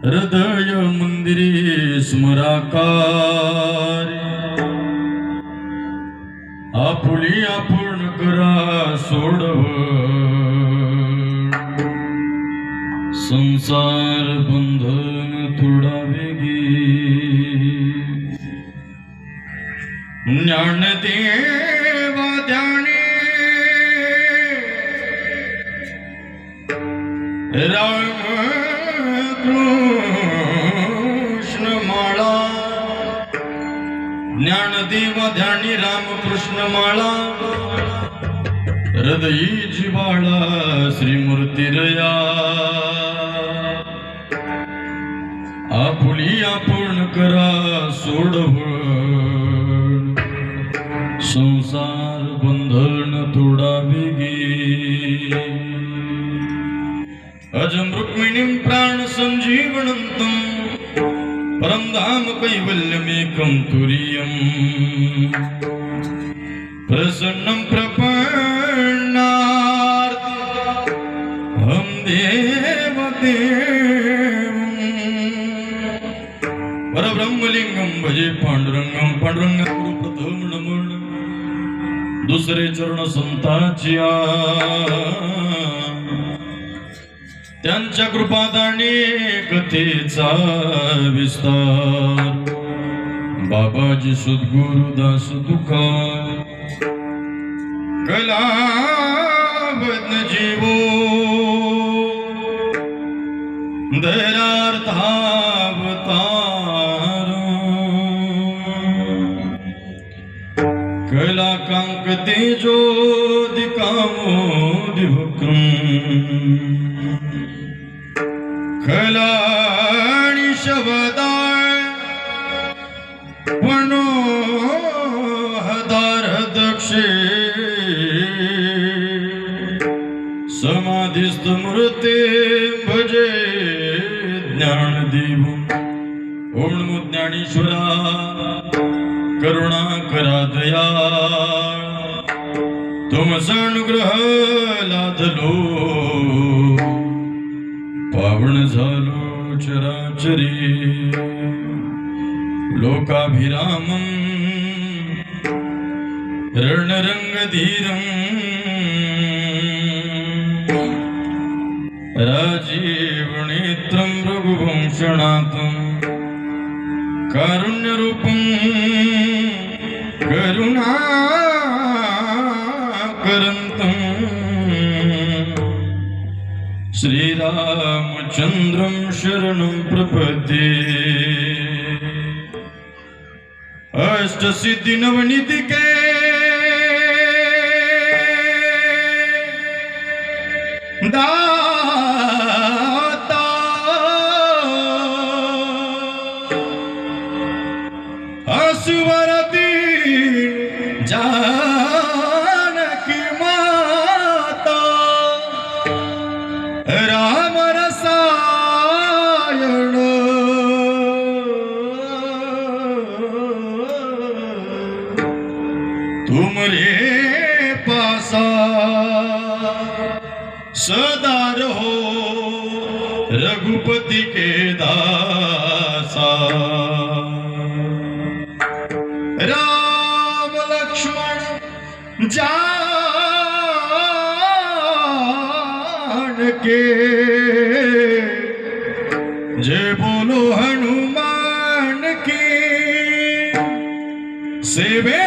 हृदय मंदिरी स्मराकार आपुली आपण करा सोडव संसार बंधन तोडावेगी ज्ञानदेवा ध्याने राम कृष्ण माळा ज्ञानदेवा ध्यानी रामकृष्ण माळा हृदयी जिवाळा श्रीमूर्तीरया आपुली आपण करा सोडव संसार बंधन तोडावेगी अजं रुक्मिणीं प्राण संजीवनंतं परम धाम कैवल्यमेकं तुरीयम् प्रसन्नं प्रपन्नार्थ हम देवदेवं परब्रह्मलिंगं भजे पांडुरंगं पांडुरंगं गुरु प्रथम नमन दुसरे चरण संतांच्या त्यांच्या कृपादानी कथेचा विस्तार बाबाजी सद्गुरुदास तुका कलावद्न जीवो दरार्थावतार कलाकांक तेजो दिकामो दिवक्रम खलाणी शबदाय वनो हदार दक्षे समाधिस्थ मूर्ते भजे ज्ञानदेव ओम नमो ज्ञानेश्वरा करुणा करा दया तुमचा अनुग्रह लादलो पावन झालो चराचरी लोकाभिरामं रणरंगधीरं राजीवनेत्रं रघुवंशनाथं कारुण्यरूपं करुणाकरन्तं श्रीरामचन्द्रं शरणं प्रपद्ये अष्टसिद्धिनवनीतिके दाता असुवरदीन जानकी माता राम रसायन तुमरे पासा सदा रहो रघुपति के दासा राम लक्ष्मण जान के जय बोलो हनुमान की सेवे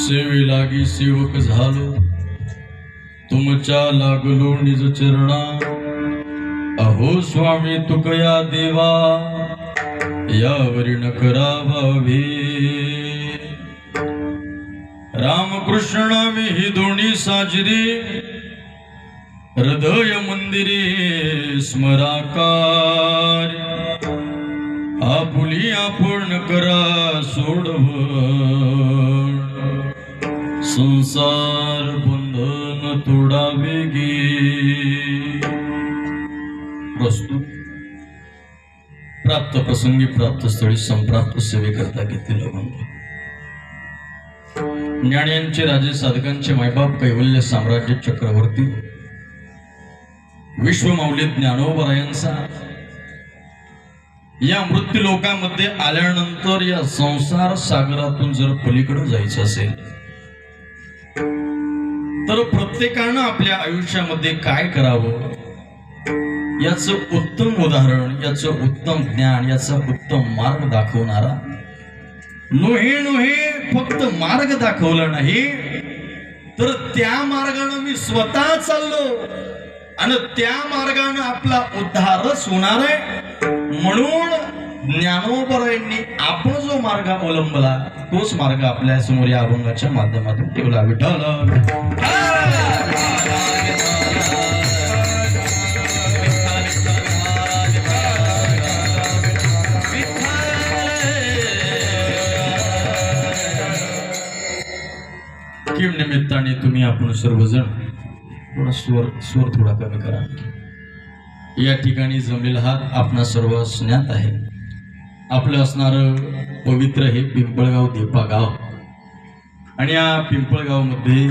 सेवे लागी सेवक झालो, तुमच्या लागलो निज चरणा। अहो स्वामी तुकया देवा, यावरी न करावावे। रामकृष्ण ही दोन्ही साजरी, हृदय मंदिरे स्मराकार। आपुली आपण करा सोडव, संसार बंधन तोडावे गे। प्रस्तुत प्राप्त प्रसंगी प्राप्त स्थळी संप्राप्त सेवेकरता घेतलेला बंधू। ज्ञान्यांचे राजे साधकांचे मायबाप कैवल्य साम्राज्य चक्रवर्ती विश्वमाऊली ज्ञानोबरायांचा या मृत्यू लोकामध्ये आल्यानंतर या संसार सागरातून जर पलीकडे जायचं असेल तर प्रत्येकानं आपल्या आयुष्यामध्ये काय करावं याचं उत्तम उदाहरण, याचं उत्तम ज्ञान, याचा उत्तम मार्ग दाखवणारा नोहे फक्त मार्ग दाखवला नाही तर त्या मार्गाने मी स्वतः चाललो आणि त्या मार्गाने आपला उद्धारच होणार आहे। म्हणून ज्ञानोबरायांनी आपण जो मार्ग अवलंबला तोच मार्ग आपल्या समोर या अभंगाच्या माध्यमातून ठेवला। विठ्ठल किम निमित्ताने तुम्ही आपण सर्वजण थोडा स्वर थोडा कमी करा। या ठिकाणी जमलेला हा आपणा सर्व ज्ञात आहे। आपलं असणारं पवित्र हे पिंपळगाव देपा गाव आणि या पिंपळगाव मध्ये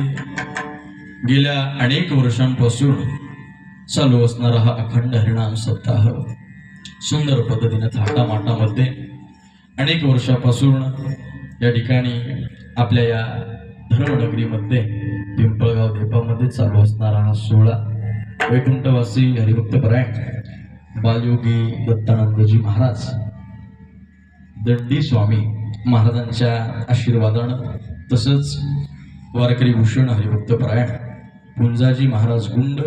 गेल्या अनेक वर्षांपासून चालू असणारा हा अखंड हरिनाम सप्ताह सुंदर पद्धतीने थाटामाटामध्ये अनेक वर्षापासून या ठिकाणी आपल्या या धर्मनगरीमध्ये पिंपळगाव देपामध्ये चालू असणारा हा सोहळा वैकुंठवासी हरिभक्तपरायण बालयोगी दत्तानंदजी महाराज दंडी स्वामी महाराजांच्या आशीर्वादानं तसंच वारकरी भूषण हरिभक्तपरायण पुंजाजी महाराज गुंड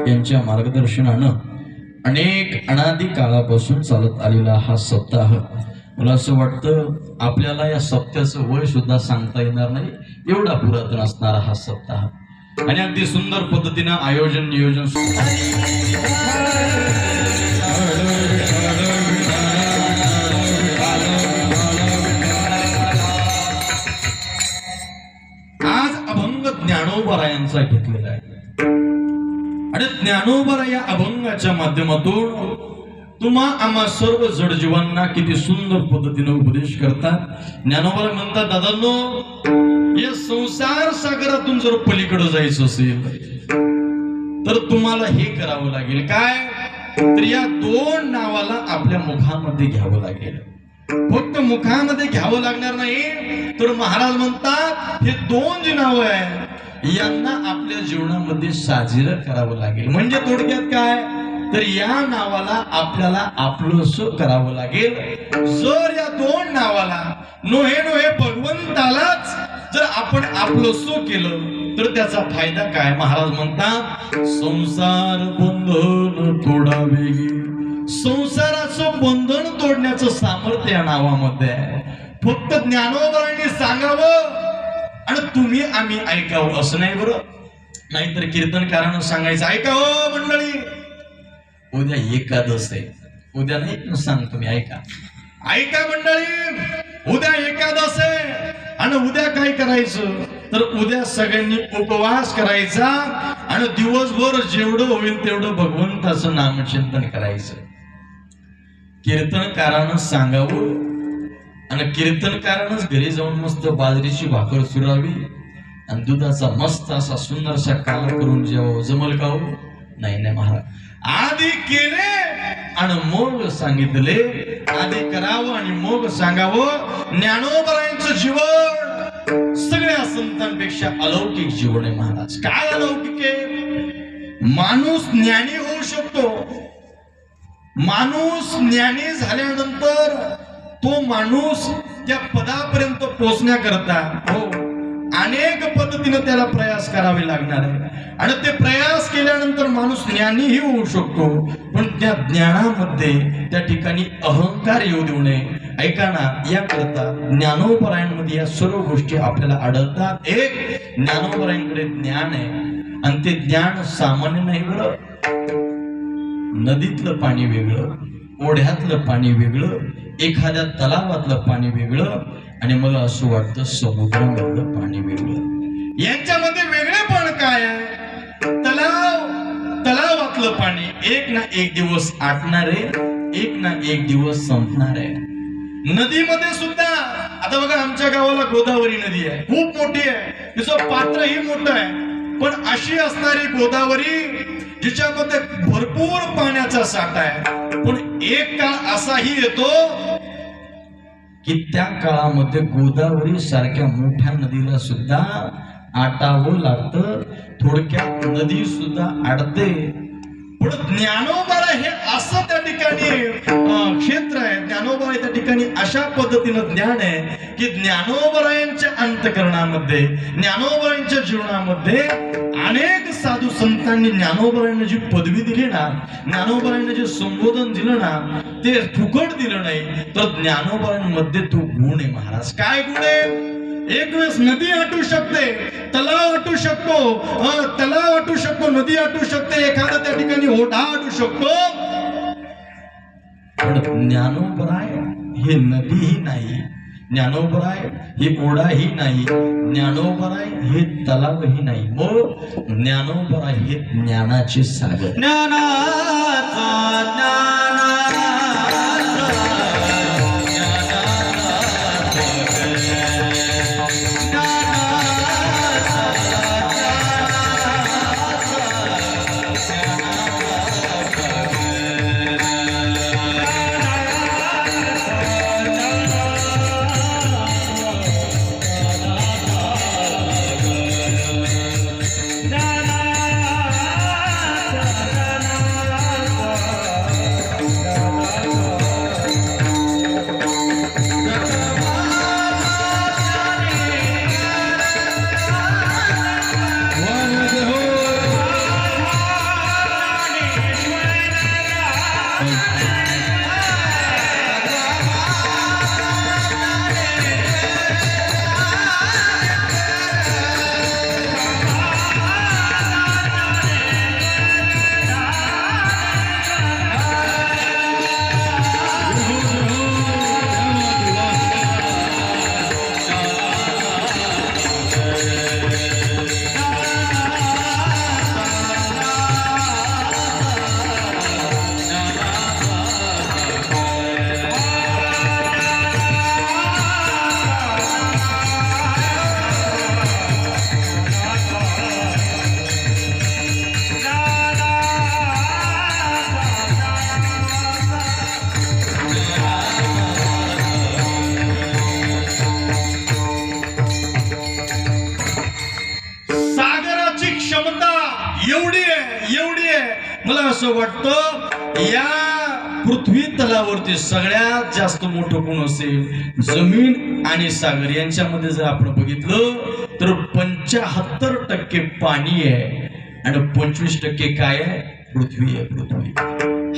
यांच्या मार्गदर्शनानं अनेक अनादी काळापासून चालत आलेला हा सप्ताह मला असं वाटतं आपल्याला या सप्त्याचं वय सुद्धा सांगता येणार नाही एवढा पुरातन असणारा हा सप्ताह आणि अगदी सुंदर पद्धतीनं आयोजन नियोजन आज अभंग ज्ञानोबरायांचा घेतलेला आहे आणि ज्ञानोबरा या अभंगाच्या माध्यमातून तुम्हा आम्हा सर्व जडजीवांना किती सुंदर पद्धतीने उपदेश करतात। ज्ञानोबा म्हणतात दादांनो या संसार सागरातून जर पलीकडे जायचं असेल तर तुम्हाला हे करावं लागेल काय तर या दोन नावाला आपल्या मुखामध्ये घ्यावं लागेल। फक्त मुखामध्ये घ्यावं लागणार नाही तर महाराज म्हणतात हे दोन जी नावं आहे यांना आपल्या जीवनामध्ये साजेरं करावं लागेल। म्हणजे थोडक्यात काय तर या नावाला आपल्याला आपलंसं करावं लागेल। जर या दोन नावाला नोहे भगवंतालाच जर आपण आपलंसं केलं तर त्याचा फायदा काय। महाराज म्हणतात संसार बंधन तोडावे। संसाराचं बंधन तोडण्याचं सामर्थ्य या नावामध्ये आहे। फक्त ज्ञानोबरांनी सांगावं आणि तुम्ही आम्ही ऐकावं असं नाही बरं। नाहीतर कीर्तनकारानं सांगायचं ऐका हो मंडळी उद्या एकादश आहे, उद्या नाही सांग तुम्ही ऐका ऐका मंडळी उद्या एकादश आहे आणि उद्या काय करायचं तर उद्या सगळ्यांनी उपवास करायचा आणि दिवसभर जेवढं होईल तेवढं भगवंताचं नामचिंतन करायचं। कीर्तनकारानं सांगावं आणि कीर्तनकारानंच घरी जाऊन मस्त बाजरीची भाकर चुरावी आणि दुधाचा मस्त असा सुंदरसा काला करून जेव्हा जमल का हो नाही नाही महाराज आधी केले आणि मग सांगितले। आधी करावं आणि मग सांगावं। ज्ञानोबरायांचं जीवन सगळ्या संतांपेक्षा अलौकिक जीवन आहे महाराज। काय अलौकिक आहे माणूस ज्ञानी होऊ शकतो। माणूस ज्ञानी झाल्यानंतर तो माणूस त्या पदापर्यंत पोहोचण्याकरता हो अनेक पद्धतीने त्याला प्रयास करावे लागणार आहे आणि ते प्रयास केल्यानंतर माणूस ज्ञानीही होऊ शकतो, पण त्या ज्ञानामध्ये त्या ठिकाणी अहंकार येऊ देऊ नये. ऐका ना, याकरता ज्ञानोपरायणमध्ये या सर्व गोष्टी आपल्याला आढळतात. एक, ज्ञानोपरायणकडे ज्ञान आहे आणि ते ज्ञान सामान्य नाही बरं. नदीतलं पाणी वेगळं, ओढ्यातलं पाणी वेगळं, एखाद्या तलावातलं पाणी वेगळं आणि मला असं वाटतं समुद्रामधलं पाणी वेगळं. यांच्यामध्ये वेगळेपण काय आहे? तलावातलं पाणी एक ना एक दिवस आटणार आहे, एक ना एक दिवस संपणार आहे. नदीमध्ये सुद्धा आता बघा, आमच्या गावाला गोदावरी नदी आहे, खूप मोठी आहे, तिचं पात्रही मोठं आहे, पण अशी असणारी गोदावरी जिच्यामध्ये भरपूर पाण्याचा साठा आहे, पण एक काळ असाही येतो की त्या काळामध्ये गोदावरी सारख्या मोठ्या नदीला सुद्धा आटावं लागतं. थोडक्यात नदी सुद्धा आडते. पण ज्ञानोबा हे असं त्या ठिकाणी क्षेत्र आहे, ज्ञानोबा त्या ठिकाणी अशा पद्धतीनं ज्ञान आहे की ज्ञानोबरायांच्या अंतकरणामध्ये, ज्ञानोबरायांच्या जीवनामध्ये अनेक साधू संतांनी ज्ञानोबरायांना जी पदवी दिली ना, ज्ञानोबरायांना जे संबोधन दिलं ना, ते फुकट दिलं नाही, तर ज्ञानोबरायांमध्ये तो गुण आहे महाराज. काय गुण आहे? एक वेळेस नदी आटू शकते, तलाव आटू शकतो, तलाव आटू शकतो, नदी आटू शकते, एखादा त्या ठिकाणी ओढा आटू शकतो. पण ज्ञानोबराय हे नदीही नाही, ज्ञानोबराय हे ओढाही नाही, ज्ञानोबराय हे तलावही नाही. मग ज्ञानोबराय हे ज्ञानाचे सागर. एवढी आहे, मला असं वाटतं या पृथ्वी तलावरती सगळ्यात जास्त मोठं कोण असेल? जमीन आणि सागर यांच्यामध्ये जर आपण बघितलं तर 75% पाणी आहे आणि 25% काय आहे? पृथ्वी आहे. पृथ्वी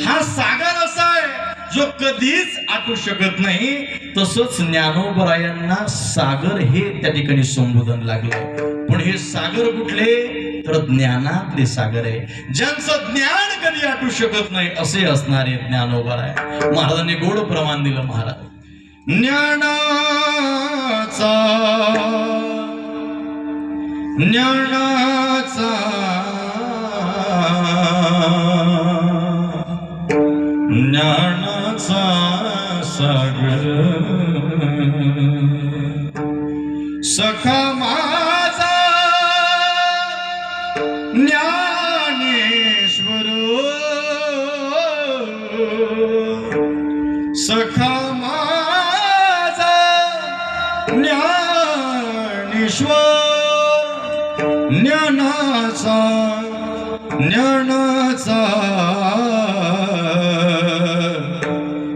हा सागर असा आहे जो कधीच आटू शकत नाही. तसंच ज्ञानोबरायांना सागर हे त्या ठिकाणी संबोधन लागलं. पण हे सागर कुठले? तर ज्ञानातले सागर आहे. ज्यांचं ज्ञान कधी आटू शकत नाही असे असणारे ज्ञानोबराय. महाराजांनी गोड प्रमाण दिलं. महाराज ज्ञानाचा सागर सखा माझा ज्ञानेश्वर, सखा माझा ज्ञानेश्वर,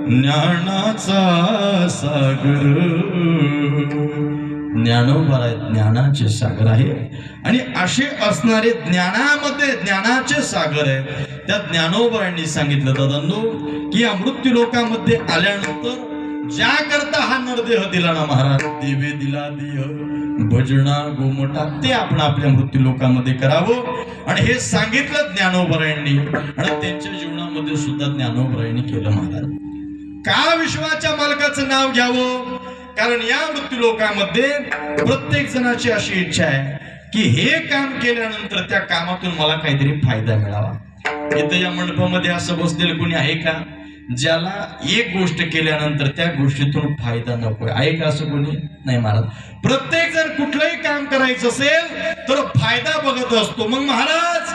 ज्ञानाचा सागर ज्ञानोबा ज्ञानाचे सागर आहे आणि असे असणारे ज्ञानामध्ये ज्ञानाचे सागर आहे. त्या ज्ञानोबांनी सांगितलं दादांनो की या मृत्यू लोकामध्ये आल्यानंतर ज्या करता हा नरदेह दिला ना महाराज, देवे दिला देह भजना गोमटा, ते आपण आपल्या मृत्यू लोकामध्ये करावं. आणि हे सांगितलं ज्ञानोबरायांनी आणि त्यांच्या जीवनामध्ये सुद्धा ज्ञानोबरायांनी केलं महाराज. का विश्वाच्या मालकाचं नाव घ्यावं? कारण या मृत्यू लोकामध्ये प्रत्येक जणाची अशी इच्छा आहे की हे काम केल्यानंतर त्या कामातून मला काहीतरी फायदा मिळावा. इथं या मंडपामध्ये असं बसलेलं कोणी आहे का ज्याला एक गोष्ट केल्यानंतर त्या गोष्टीतून फायदा नको आहे का? असं कोणी नाही महाराज. प्रत्येक जण कुठलंही काम करायचं असेल तर फायदा बघत असतो. मग महाराज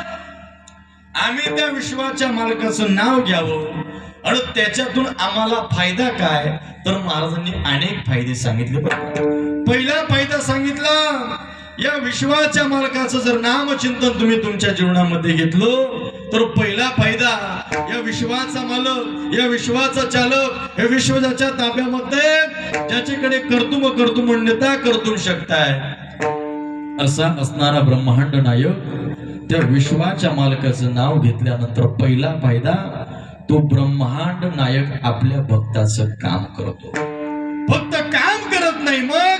आम्ही त्या विश्वाच्या मालकाचं नाव घ्यावं आणि त्याच्यातून आम्हाला फायदा काय? तर महाराजांनी अनेक फायदे सांगितले. पहिला फायदा सांगितला, या विश्वाच्या मालकाचं जर नामचिंतन तुम्ही तुमच्या जीवनामध्ये घेतलं तर पहिला फायदा, या विश्वाचा मालक, या विश्वाचा चालक, या विश्वाच्या ताब्यामध्ये ज्याच्याकडे कर्तुम नेता कर्तुम शक्ती आहे असा असणारा ब्रह्मांड नायक त्या विश्वाच्या मालकाचं नाव घेतल्यानंतर पहिला फायदा, तो ब्रह्मांड नायक आपल्या भक्ताचं काम करतो. फक्त काम करत नाही, मग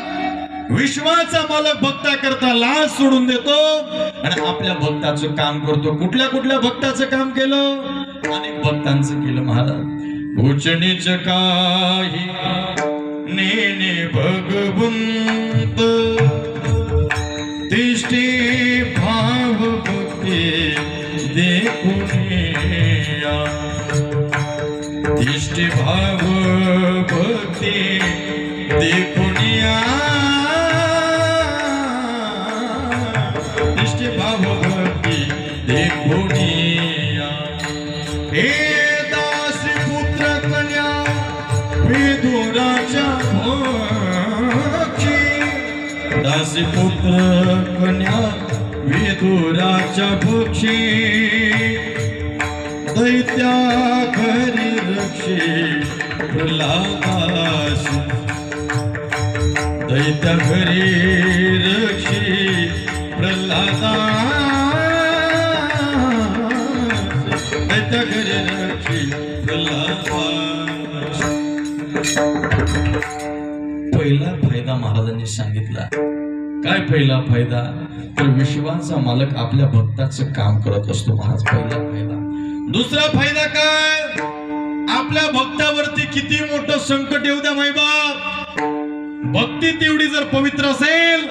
विश्वाचा मालक भक्ता करता लाज सोडून देतो आणि आपल्या भक्ताचं काम करतो. कुठल्या कुठल्या भक्ताचं काम केलं? अनेक भक्तांचं केलं महाराज. उच नीच काही नेने भगवंत तिष्ठे भाव भक्ती देखुनिया, तिष्ठे भाव भक्ती देखुनिया, तिष्ठे भाव भक्ती देखुनिया. हे दासी पुत्र कन्या विदुराच्या भक्षी, दासी पुत्र कन्या विदुराच्या भक्षी, दैत्या घरी रक्षी प्रल्हादास, दैत्या घरी रक्षी प्रल्हादास, दैत्या घरी रक्षी प्रल्हादास. पहिला फायदा महाराजांनी सांगितला. काय पहिला फायदा? तर विश्वाचा मालक आपल्या भक्ताचं काम करत असतो महाराज. पहिला फायदा. दुसरा फायदा काय? आपल्या भक्तावरती किती मोठं संकट येऊ द्या मायबाप, भक्ती तेवढी जर पवित्र असेल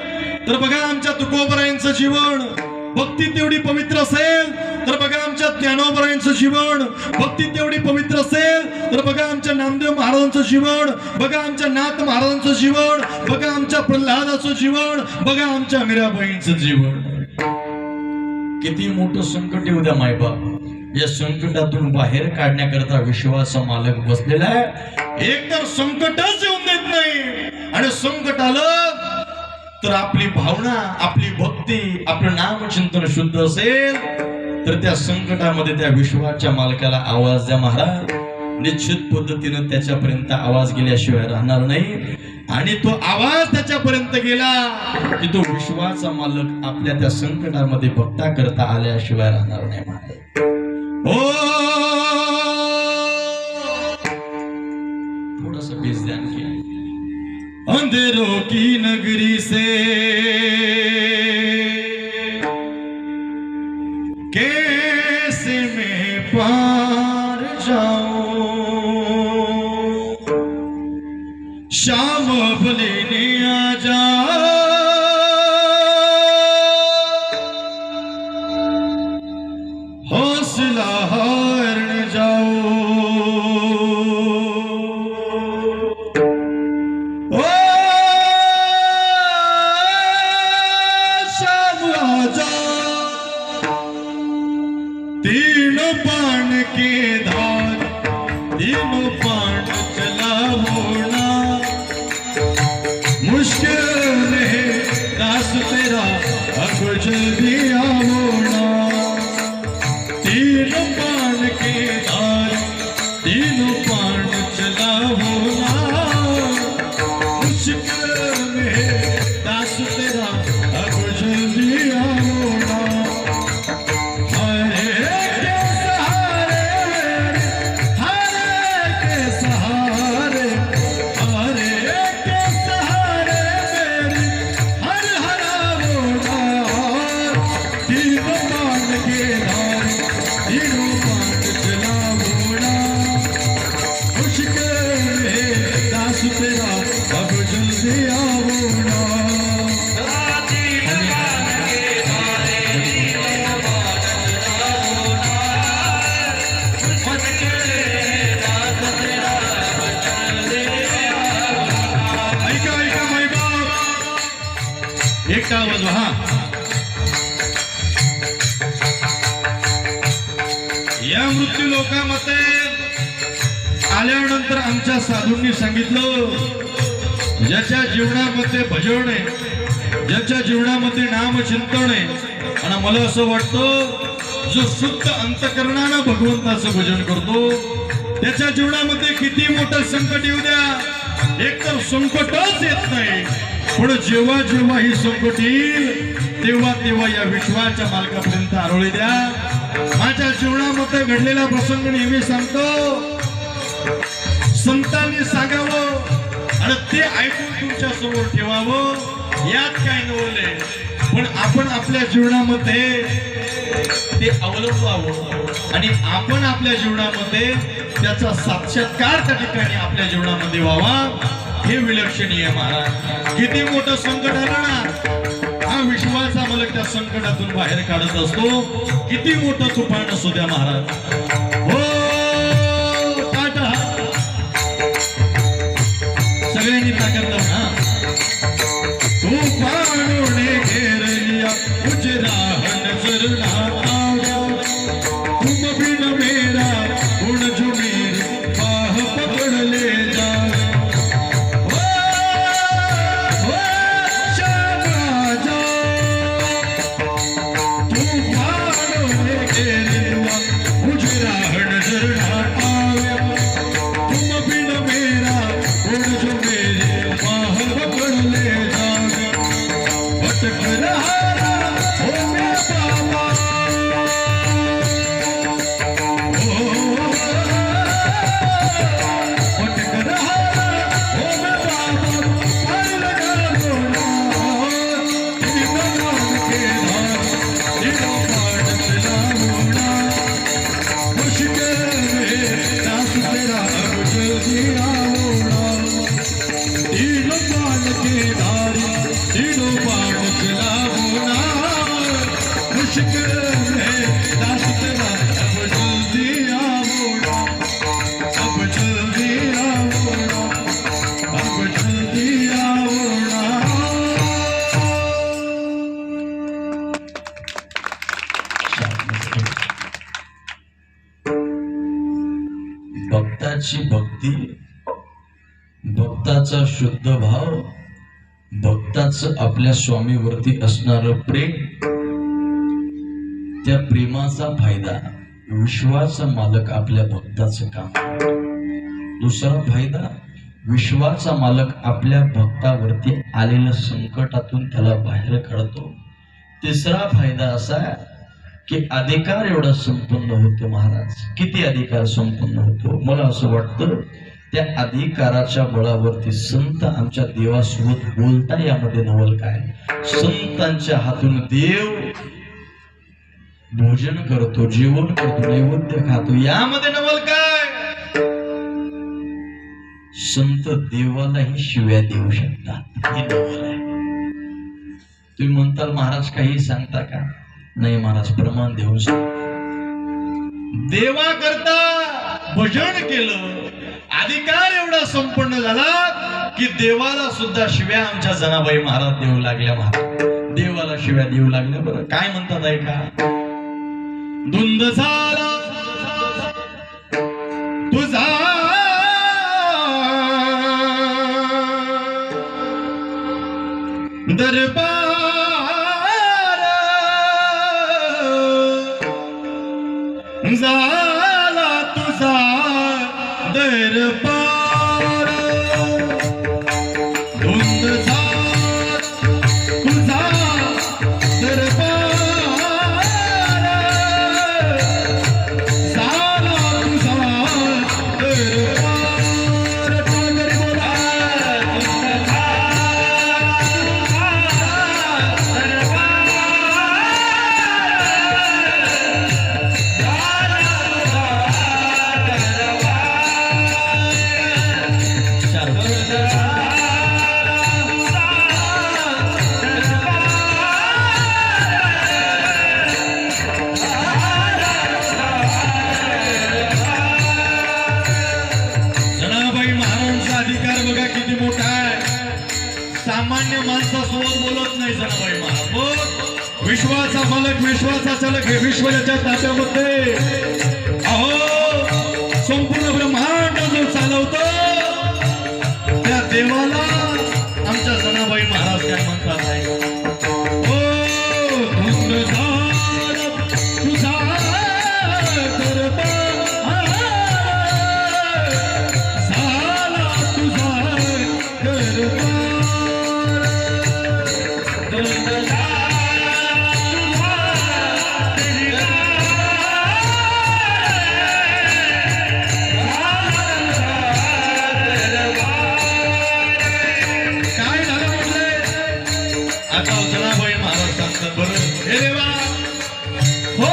तर बघा आमच्या तुकोबरायांचं जीवन, भक्ती तेवढी पवित्र असेल तर बघा आमच्या ज्ञानोबरायांचं जीवन, भक्ती तेवढी पवित्र असेल तर बघा आमच्या नामदेव महाराजांचं जीवन, बघा आमच्या नाथ महाराजांचं जीवन, बघा आमच्या प्रल्हादाचं जीवन, बघा आमच्या मीराबाईंचं जीवन. किती मोठं संकट येऊ द्या मायबाप, या संकटातून बाहेर काढण्याकरता विश्वाचा मालक बसलेला आहे. एकतर संकटच येऊन देत नाही आणि संकट आलं तर आपली भावना, आपली भक्ती, आपलं नामचिंतन शुद्ध असेल तर त्या संकटामध्ये त्या विश्वाच्या मालकाला आवाज द्या महाराज. निश्चित पद्धतीनं त्याच्यापर्यंत आवाज गेल्याशिवाय राहणार नाही आणि तो आवाज त्याच्यापर्यंत गेला की तो विश्वाचा मालक आपल्या त्या संकटामध्ये भक्ता करता आल्याशिवाय राहणार नाही महाराज. थोड़ा सा बेस ध्यान किया. अंधेरों की नगरी से कैसे मैं पार जाऊं, शाम भलेने आ जा, हौसला हार न जाओ. ओ शाम आजा, तीनों बाण के धार, तीनों बाण चला होना, एकटा आवाज हा. या मृत्यू लोकामध्ये आल्यानंतर आमच्या साधूंनी सांगितलं, ज्याच्या जीवनामध्ये भजन आहे, ज्याच्या जीवनामध्ये नामचिंतन आहे, आणि मला असं वाटतं जो शुद्ध अंतकरणानं भगवंताचं भजन करतो त्याच्या जीवनामध्ये किती मोठं संकट येऊ द्या, एकतर संकटच येत नाही, पण जेव्हा जेव्हा ही संकट येईल तेव्हा तेव्हा या विश्वाच्या मालकापर्यंत आरोळी द्या. माझ्या जीवनामध्ये घडलेला प्रसंग नेहमी सांगतो, संतांनी सांगावं आणि ते ऐकून तुमच्या समोर ठेवावं, यात काय नवले, पण आपण आपल्या जीवनामध्ये ते अवलंबावं आणि आपण आपल्या जीवनामध्ये त्याचा साक्षात्कार त्या ठिकाणी आपल्या जीवनामध्ये व्हावा. हे विलक्षणीय महाराज. किती मोठं संकट आलं ना, हा विश्वाचा मालक त्या संकटातून बाहेर काढत असतो. किती मोठं तुफान असू द्या महाराज. हो टाटा, सगळ्यांनी ताकद लावून हा. तुफानोने घेरलिया उजराहन जरना आया, तुम बिन मेरा गुण जो मेरे बाह पकड़ ले जा. भक्ताची भक्ती, भक्ताचा शुद्ध भाव, भक्ताचं आपल्या स्वामीवरती असणारं प्रेम, त्या प्रेमाचा फायदा विश्वाचा मालक आपल्या भक्ताचं काम. दुसरा फायदा विश्वाचा मालक आपल्या भक्तावरती आलेल्या संकटातून त्याला बाहेर काढतो. तिसरा फायदा असा की अधिकार एवढा संपन्न होतो महाराज. किती अधिकार संपन्न होतो. मला असं वाटतं त्या अधिकाराच्या बळावरती संत आमच्या देवासोबत बोलता, यामध्ये नवल काय. संतांच्या हातून देव भोजन करतो, जेवण करतो, नैवेद्य खातो, यामध्ये नवल काय. संत देवालाही शिव्या देऊ शकतात, हे नवल आहे. तुम्ही म्हणताल महाराज काही सांगता का. नाही महाराज, प्रमाण देऊन देवा करता भजन केलं, अधिकार एवढा संपन्न झाला की देवाला सुद्धा शिव्या आमच्या जनाबाई महाराज देऊ लागल्या. महाराज देवाला शिव्या देऊ लागल्या. बरं काय म्हणतात ऐका. धुंद झाला तुझा दरबार, झाला तुझा दरबार, धुंद झाला तुझा दरबार, झाला तुझा दरबार. सामान्य माणसासोबत बोलत नाही जनाबाई महाराज. विश्वाचा मालक विश्वाचा चालक हे विश्वाच्या ताब्यामध्ये अहो संपूर्ण ब्रह्मांड जो चालवतो त्या देवाला आमच्या जनाबाई महाराज काय म्हणतात आहे. आता जनाबाई महाराज सांगतात बरं हे देवा हो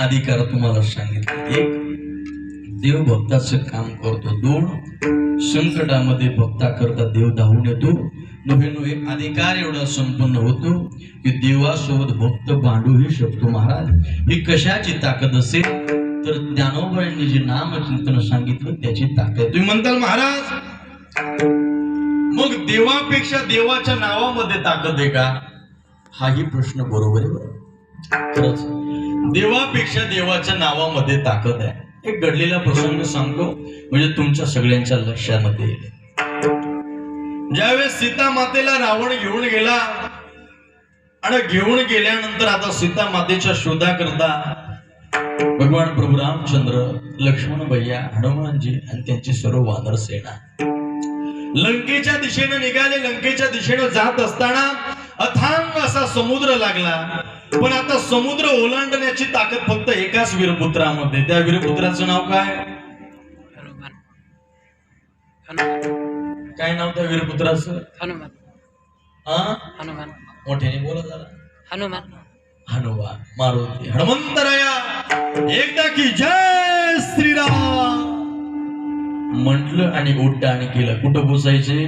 अधिकार तुम्हाला सांगितले. एक देव भक्ताचं काम करतो. दोन संकटामध्ये भक्ता करता देव धावून येतो. नव्हे अधिकार एवढा संपन्न होतो की देवासोबत भक्त भांडूही शकतो. महाराज ही कशाची ताकद असेल तर ज्ञानोबाईंनी जे नामचिंतन सांगितलं त्याची ताकद. तुम्ही म्हणताल महाराज मग देवापेक्षा देवाच्या नावामध्ये ताकद आहे का? हाही प्रश्न बरोबर आहे. खरंच देवापेक्षा देवाच्या नावामध्ये ताकद आहे. एक घडलेला प्रसंग सांगतो म्हणजे तुमच्या सगळ्यांच्या लक्षामध्ये येईल. ज्यावेळेस सीता मातेला रावण घेऊन गेला आणि घेऊन गेल्यानंतर आता सीता मातेच्या शोधाकरता भगवान प्रभू रामचंद्र, लक्ष्मण भैया, हनुमानजी आणि त्यांची सर्व वानर सेना लंकेच्या दिशेने निघाले. लंकेच्या दिशेने जात असताना अथांग असा समुद्र लागला. पण आता समुद्र ओलांडण्याची ताकद फक्त एकाच वीरपुत्रामध्ये. त्या वीरपुत्राचं नाव काय? काय नाव त्या वीरपुत्राचं? हनुमान. हनुमान. मोठ्याने बोला जरा. हनुमान. हनुमान. मारुती हनुमंतराया एकदा की जय श्रीराम म्हटलं आणि उड्डाण केलं. कुठं पोचायचे?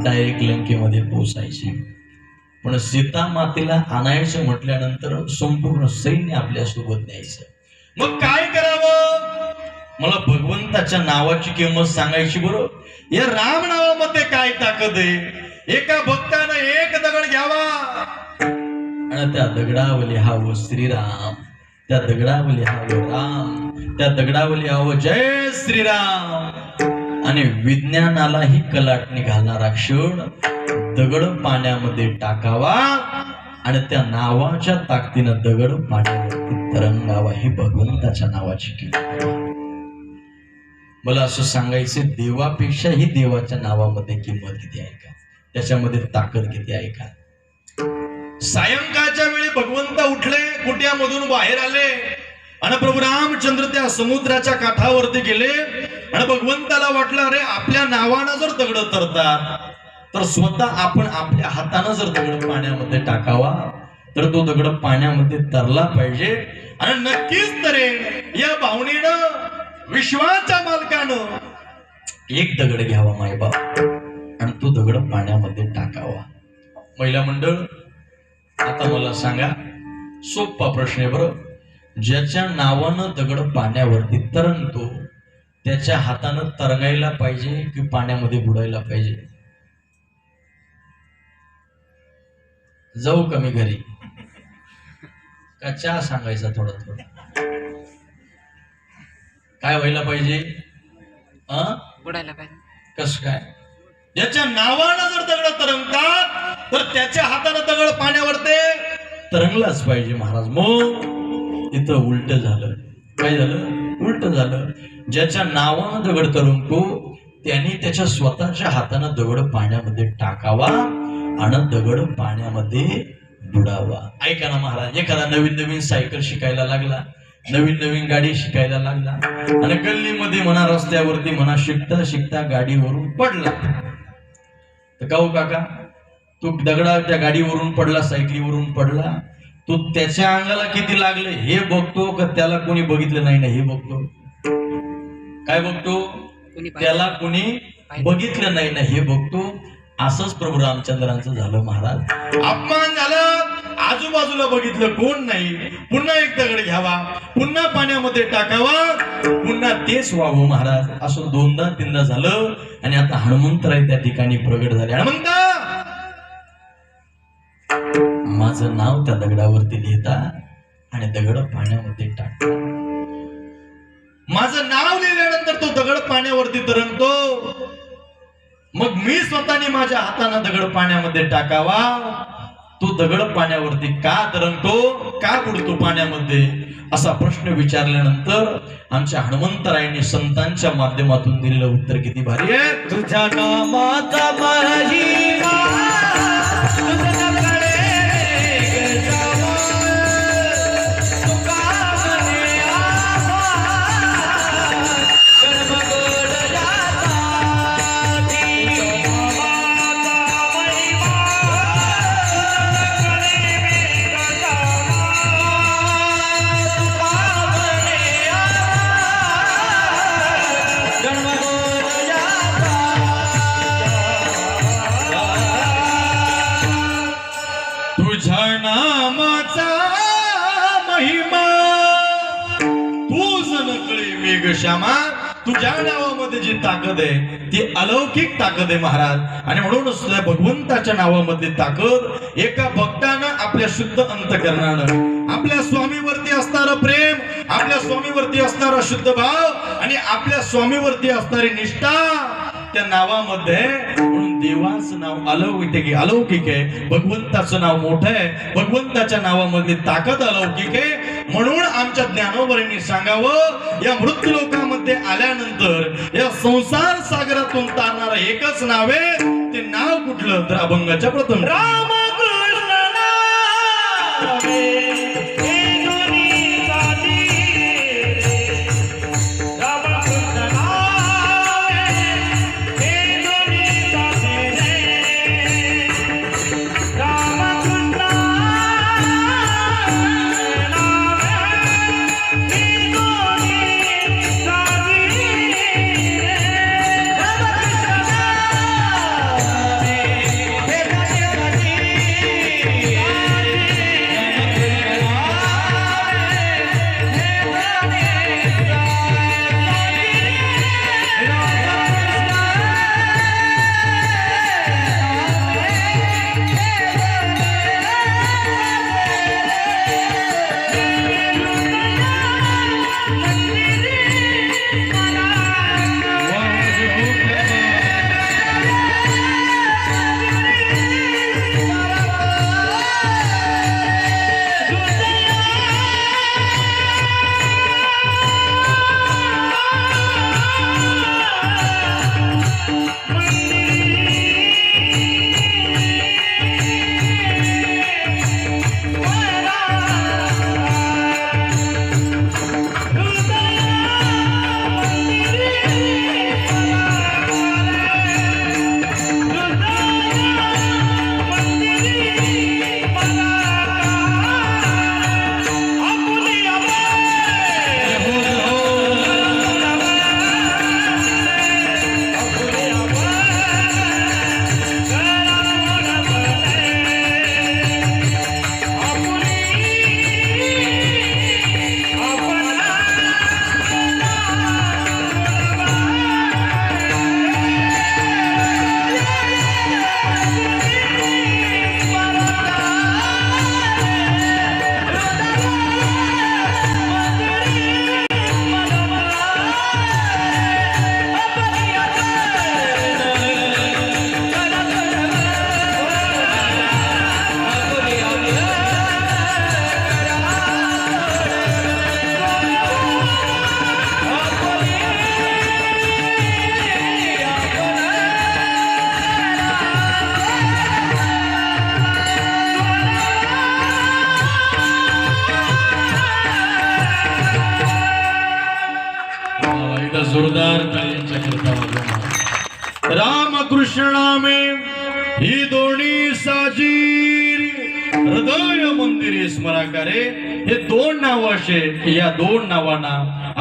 डायरेक्ट लंकेमध्ये पोचायचे. पण सीता मातेला आणायचं म्हटल्यानंतर संपूर्ण सैन्य आपल्या सोबत न्यायचं. मग काय करावं? मला भगवंताच्या नावाची किंमत सांगायची. बरोबर या राम नावामध्ये काय ताकद आहे? एका भक्तानं एक दगड घ्यावा आणि त्या दगडावर लिहावं श्रीराम, त्या दगडावर लिहावं राम, त्या दगडावर लिहावं जय श्रीराम. आणि विज्ञानालाही कलाटणी घालणारा क्षण दगड पाण्यामध्ये टाकावा आणि त्या नावाच्या ताकदीनं दगड पाण्यावरती तरंगावा. ही भगवंताच्या नावाची किंमत. मला असं सांगायचं देवापेक्षा ही देवाच्या नावामध्ये किंमत किती आहे का? त्याच्यामध्ये ताकद किती आहे का? सायंकाळच्या वेळी भगवंत उठले, कुट्यामधून बाहेर आले आणि प्रभू रामचंद्र त्या समुद्राच्या काठावरती गेले आणि भगवंताला वाटलं अरे आपल्या नावानं जर दगड तरतात तर स्वतः आपण आपल्या हातानं जर दगड पाण्यामध्ये टाकावा तर तो दगड पाण्यामध्ये तरला पाहिजे. आणि नक्कीच तरेन या भावनेनं विश्वाच्या मालकानं एक दगड घ्यावा मायबाप आणि तो दगड पाण्यामध्ये टाकावा. महिला मंडळ, आता मला सांगा, सोपा प्रश्न आहे बरं. ज्याच्या नावानं दगड पाण्यावरती तरंगतो त्याच्या हातानं तरंगायला पाहिजे की पाण्यामध्ये बुडायला पाहिजे? जाऊ कमी घरी का चहा सांगायचा थोडं थोडं? काय व्हायला पाहिजे? बुडायला पाहिजे. कस काय? ज्याच्या नावानं जर दगड तरंगतात तर त्याच्या हातानं दगड पाण्यावरती तरंगलाच पाहिजे महाराज. मग इथं उलट झालं. काय झालं? उलट झालं. ज्याच्या नावानं दगड तरंगतो त्याने त्याच्या स्वतःच्या हातानं दगड पाण्यामध्ये टाकावा आणि दगड पाण्यामध्ये बुडावा. ऐका ना महाराज, एखादा नवीन नवीन सायकल शिकायला लागला, नवीन नवीन गाडी शिकायला लागला आणि गल्लीमध्ये म्हणा, रस्त्यावरती म्हणा, शिकता शिकता गाडीवरून पडला. तर का हो काका, तू दगडा त्या गाडीवरून पडला, सायकलीवरून पडला, तू त्याच्या अंगाला किती लागले हे बघतो का त्याला कोणी बघितलं नाही ना हे बघतो? काय बघतो? त्याला कोणी बघितलं नाही ना हे बघतो. असंच प्रभू रामचंद्रांचं झालं महाराज. अपमान झालं, आजूबाजूला बघितलं कोण नाही, पुन्हा एक दगड घ्यावा, पुन्हा पाण्यामध्ये टाकावा, पुन्हा तेच व्हावं महाराज. असं दोनदा तीनदा झालं आणि आता हनुमंतराय त्या ठिकाणी प्रगट झाले. हनुमंत, माझं नाव त्या दगडावरती लिहिता आणि दगड पाण्यामध्ये टाकता. माझं नाव लिहिल्यानंतर तो दगड पाण्यावरती तरंगतो. मग मी स्वतःने माझ्या हाताने दगड पाण्यामध्ये टाकावा. तो दगड पाण्यावरती का तरंगतो, का बुडतो पाण्यामध्ये, असा प्रश्न विचारल्यानंतर आमच्या हनुमंतरायांनी संतांच्या माध्यमातून दिलेलं उत्तर किती भारी आहे. तुझ्या नामाचा महिमा तुझ्या नामाचा महिमा तूच नकळे मेघश्यामा. तुझ्या नावामध्ये जी ताकद आहे ती अलौकिक ताकद आहे महाराज. आणि म्हणूनच भगवंताच्या नावामध्ये ताकद. एका भक्तानं आपल्या शुद्ध अंतकरणानं आपल्या स्वामीवरती असणारं प्रेम, आपल्या स्वामीवरती असणारा शुद्ध भाव आणि आपल्या स्वामीवरती असणारी निष्ठा त्या नावामध्ये. म्हणून देवाचं नाव अलौकिक आहे, भगवंताचं नाव मोठं आहे, भगवंताच्या नावामध्ये ताकद अलौकिक आहे. म्हणून आमच्या ज्ञानोबरांनी सांगावं, या मृत्यू लोकामध्ये आल्यानंतर या संसार सागरातून तारणारं एकच नाव आहे. ते नाव कुठलं तर अभंगाच्या प्रथम रामकृष्ण नामे. एकदा जोरदार टाळ्यांच्या करता वाजवा. रामकृष्ण नामे ही दोन्ही साजीर हृदय मंदिरे स्मराकारे. हे दोन नाव असे, या दोन नावांना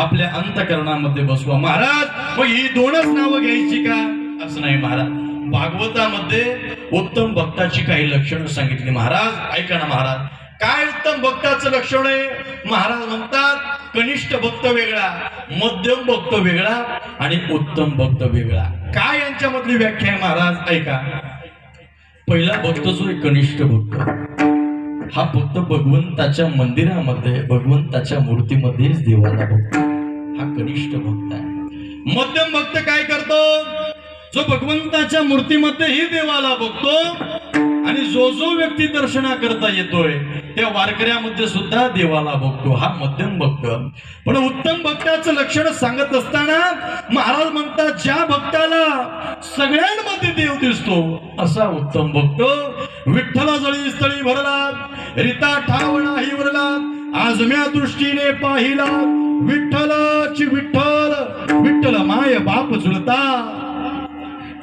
आपल्या अंतकरणामध्ये बसवा. महाराज मग ही दोनच नावं घ्यायची का? असं नाही महाराज. भागवतामध्ये उत्तम भक्ताची काही लक्षणं सांगितली महाराज. ऐका ना महाराज, काय उत्तम भक्ताचं लक्षण आहे? महाराज म्हणतात कनिष्ठ भक्त वेगळा, मध्यम भक्त वेगळा आणि उत्तम भक्त वेगळा. काय यांच्यामधली व्याख्या आहे महाराज? ऐका. पहिला भक्त जो आहे कनिष्ठ भक्त, हा फक्त भगवंताच्या मंदिरामध्ये भगवंताच्या मूर्तीमध्येच देवाला बघतो, हा कनिष्ठ भक्त आहे. मध्यम भक्त काय करतो? जो भगवंताच्या मूर्तीमध्येही देवाला बघतो आणि जो जो व्यक्ती दर्शना करता येतोय त्या वारकऱ्यामध्ये सुद्धा देवाला बघतो, हा मध्यम भक्त. पण उत्तम भक्ताचं लक्षण सांगत असताना महाराज म्हणतात ज्या भक्ताला सगळ्यांमध्ये देव दिसतो असा उत्तम भक्त. विठ्ठला जळी स्थळी भरला, रीता ठाव नाही वरला, आज म्या दृष्टीने पाहिला, विठ्ठलाची विठ्ठल, विठ्ठल माय बाप जुळता,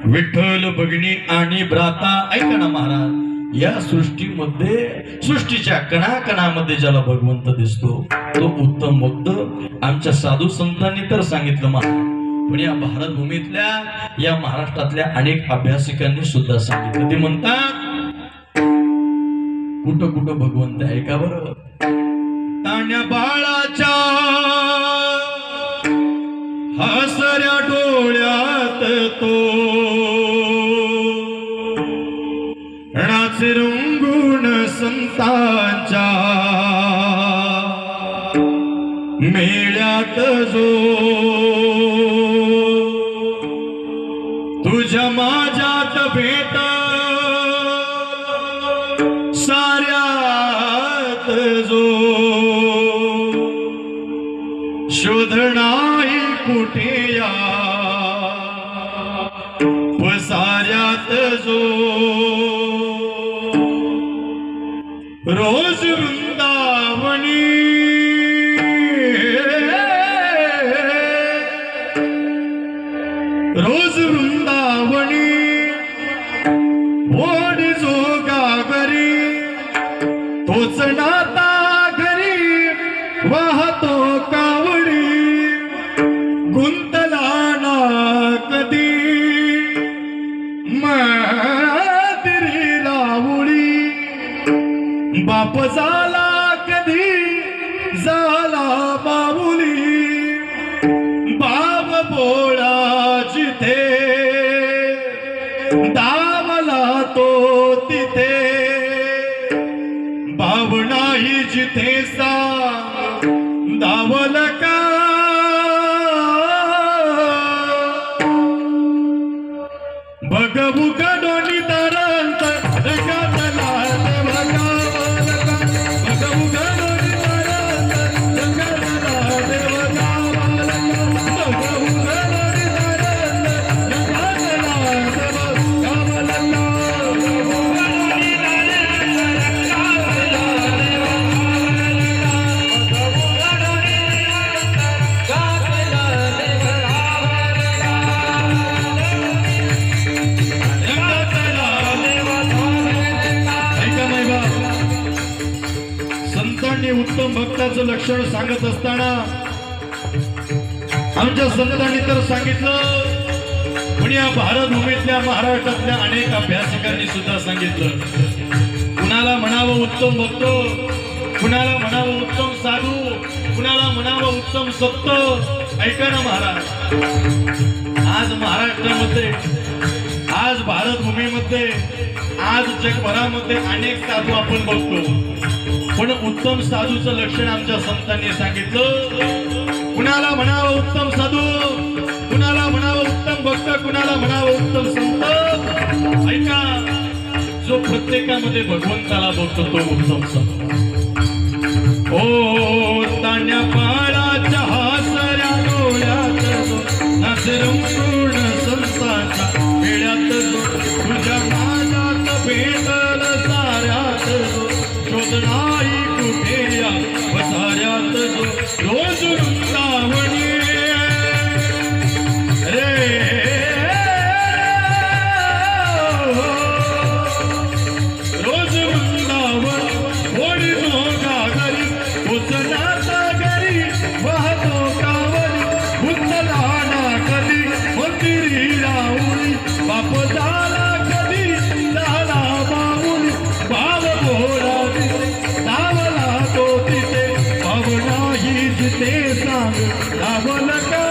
विठ्ठल भगिनी आणि भ्राता. ऐका ना महाराज, या सृष्टीमध्ये सृष्टीच्या कणाकणामध्ये ज्याला भगवंत दिसतो तो उत्तम भक्त. आमच्या साधू संतांनी तर सांगितलं महाराज, पण या भारत भूमीतल्या या महाराष्ट्रातल्या अनेक अभ्यासिकांनी सुद्धा सांगितलं. ते म्हणतात कुठं कुठं भगवंत आहे का बरं? ताण्या बाळाच्या हसऱ्या डोळ्यात तो नाच रंगून संतांच्या मेळ्यात जो तुझ्या माझ्यात भेट साऱ्यात जो शोध नाही कुठे या पसाऱ्यात जो रोज वृंदावनी रोज वृंदावनी ओढ जो गागरी तोच नाता घरी वाहतो कावडी गुंतला ना कधी मादिरी रावळी बाप झाला कधी झाला बाबुली बाब बोळा जिथे दावला तो तिथे बाब नाही जिथे सा दावल का बघू का दोन्ही दारांत जगातला उत्तम भक्ताचं लक्षण सांगत असताना आमच्या संतांनी तर सांगितलं, पण या भारत भूमीतल्या महाराष्ट्रातल्या अनेक अभ्यासिकांनी सुद्धा सांगितलं. कुणाला म्हणावं उत्तम भक्त, कुणाला म्हणावं उत्तम साधू, कुणाला म्हणावं उत्तम सत्त. ऐका ना महाराज, आज महाराष्ट्रामध्ये, आज भारत भूमीमध्ये, आज जगभरामध्ये अनेक साधू आपण बघतो, पण उत्तम साधूचं लक्षण आमच्या संतांनी सांगितलं. कुणाला म्हणावं उत्तम साधू, कुणाला म्हणावं उत्तम भक्त, कुणाला म्हणावं उत्तम संत. ऐका, जो प्रत्येकामध्ये भगवंताला बघतो तो उत्तम संत. ओ ताण्या बाळाच्या हसऱ्या डोळ्यात नाच रंगून संतांच्या मेळ्यात जो तुझ्या माझ्यात भेटल साऱ्यात जो शोध नाही कुठे या पसाऱ्यात जो रोज वृंदावनी गावल का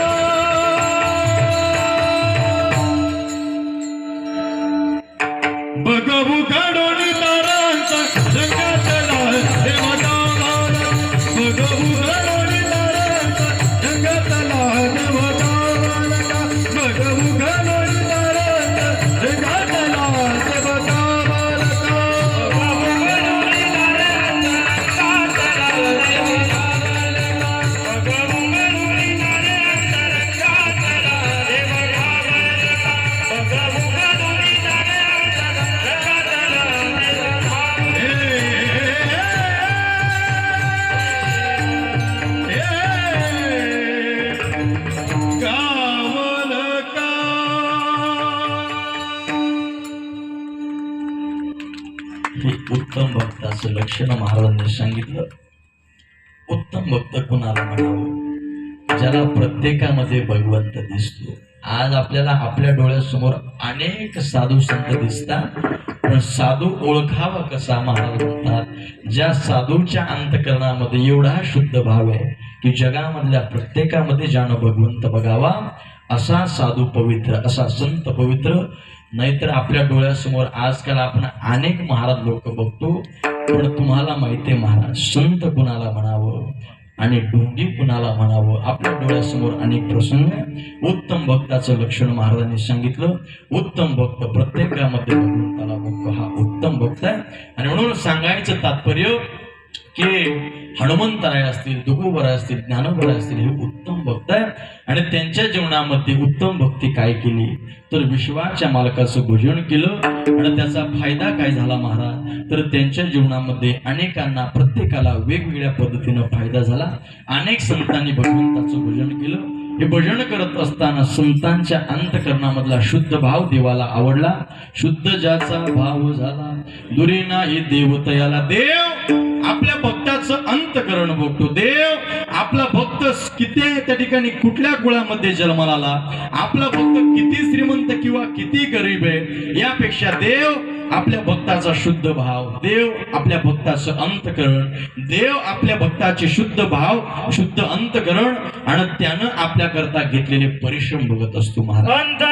बघू काढून तारांचा जगातला देव गावाला बघू काढून तारांचा जगातला देव गावाला बघू काढून तारांचा जगातला देव गावाला हे उत्तम भक्ताचं लक्षण महाराजांनी सांगितलं. उत्तम भक्त कुणाला म्हणावं? ज्याला प्रत्येकामध्ये भगवंत दिसतो. आज आपल्याला आपल्या डोळ्यासमोर अनेक साधू संत दिसतात, पण साधू ओळखावा कसा? महाराज म्हणतात ज्या साधूच्या अंतकरणामध्ये एवढा शुद्ध भाव आहे की जगामधल्या प्रत्येकामध्ये ज्यानं भगवंत बघावा असा साधू पवित्र, असा संत पवित्र. नाहीतर आपल्या डोळ्यासमोर आजकाल आपण अनेक महाराज लोक बघतो, पण तुम्हाला माहिती आहे महाराज संत कुणाला म्हणावं आणि ढोंगी कुणाला म्हणावं? आपल्या डोळ्यासमोर अनेक प्रसंग. उत्तम भक्ताचं लक्षण महाराजांनी सांगितलं. उत्तम भक्त प्रत्येकामध्ये भगवंताला बघतो, हा उत्तम भक्त आहे. आणि म्हणून सांगायचं तात्पर्य की हनुमंतराय असतील, तुकोबराय असतील, ज्ञानोबराय असतील, हे उत्तम भक्त आहे. आणि त्यांच्या जीवनामध्ये उत्तम भक्ती काय केली तर विश्वाच्या मालकाचं भजन केलं. आणि त्याचा फायदा काय झाला महाराज? तर त्यांच्या जीवनामध्ये अनेकांना, प्रत्येकाला वेगवेगळ्या पद्धतीनं फायदा झाला. अनेक संतांनी भगवंताचं भजन केलं. हे भजन करत असताना संतांच्या अंतकरणामधला शुद्ध भाव देवाला आवडला. शुद्ध ज्याचा भाव झाला दुरी नाही देवतयाला. देव आपल्या भक्ताचं अंतकरण बघतो. देव आपला भक्त किती आहे, त्या ठिकाणी कुठल्या कुळामध्ये जन्माला आला, आपला भक्त किती श्रीमंत किंवा किती गरीब आहे, यापेक्षा देव आपल्या भक्ताचा शुद्ध भाव, देव आपल्या भक्ताचं अंतकरण, देव आपल्या भक्ताचे शुद्ध भाव, शुद्ध अंतकरण आणि त्यानं आपल्या करता घेतलेले परिश्रम बघत असतो महाराज.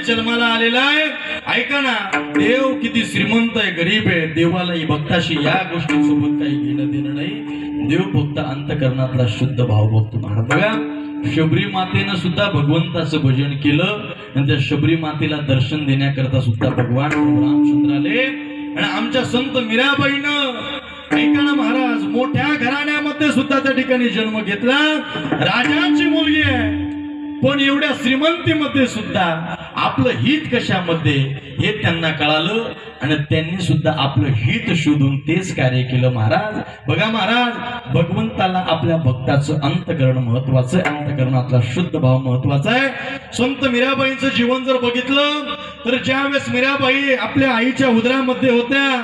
जन्माला आलेला आहे. ऐका ना, देव किती श्रीमंत आहे, गरीब आहे, देवाला भक्ताशी या गोष्टीसोबत काही घेणं देणं नाही. देव फक्त अंतकरणातला शुद्ध भाव बघतो महाराज. बघा, शबरी मातेनं सुद्धा भगवंताचं भजन केलं आणि त्या शबरी मातेला दर्शन देण्याकरता सुद्धा भगवान रामचंद्र आले. आणि आमच्या संत मीराबाईनं, ऐका ना महाराज, मोठ्या घराण्यामध्ये सुद्धा त्या ठिकाणी जन्म घेतला. राजाची मुलगी आहे, पण एवढ्या श्रीमंतीमध्ये सुद्धा आपलं हित कशामध्ये हे त्यांना कळालं आणि त्यांनी सुद्धा आपलं हित शोधून तेच कार्य केलं महाराज. बघा महाराज, भगवंताला आपल्या भक्ताचं अंतकरण महत्वाचं आहे, अंतकरणातला शुद्ध भाव महत्वाचा आहे. संत मीराबाईंचं जीवन जर बघितलं तर ज्यावेळेस मीराबाई आपल्या आईच्या उदरामध्ये होत्या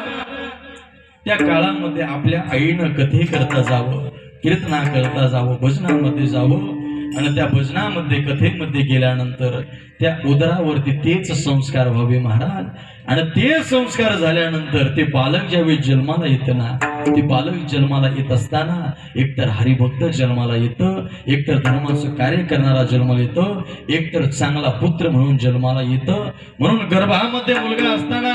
त्या काळामध्ये आपल्या आईनं कथे करता जावं, कीर्तना करता जावं, भजनामध्ये जावं. आणि त्या भजनामध्ये कथेमध्ये गेल्यानंतर त्या उदरावरती तेच संस्कार व्हावे महाराज. आणि ते संस्कार झाल्यानंतर ते बालक ज्यावेळी जन्माला येतं ना, ते बालक जन्माला येत असताना एकतर हरिभक्त जन्माला येतं, एकतर धर्माचं कार्य करणारा जन्माला येतं, एकतर चांगला पुत्र म्हणून जन्माला येतं. म्हणून गर्भामध्ये मुलगा असताना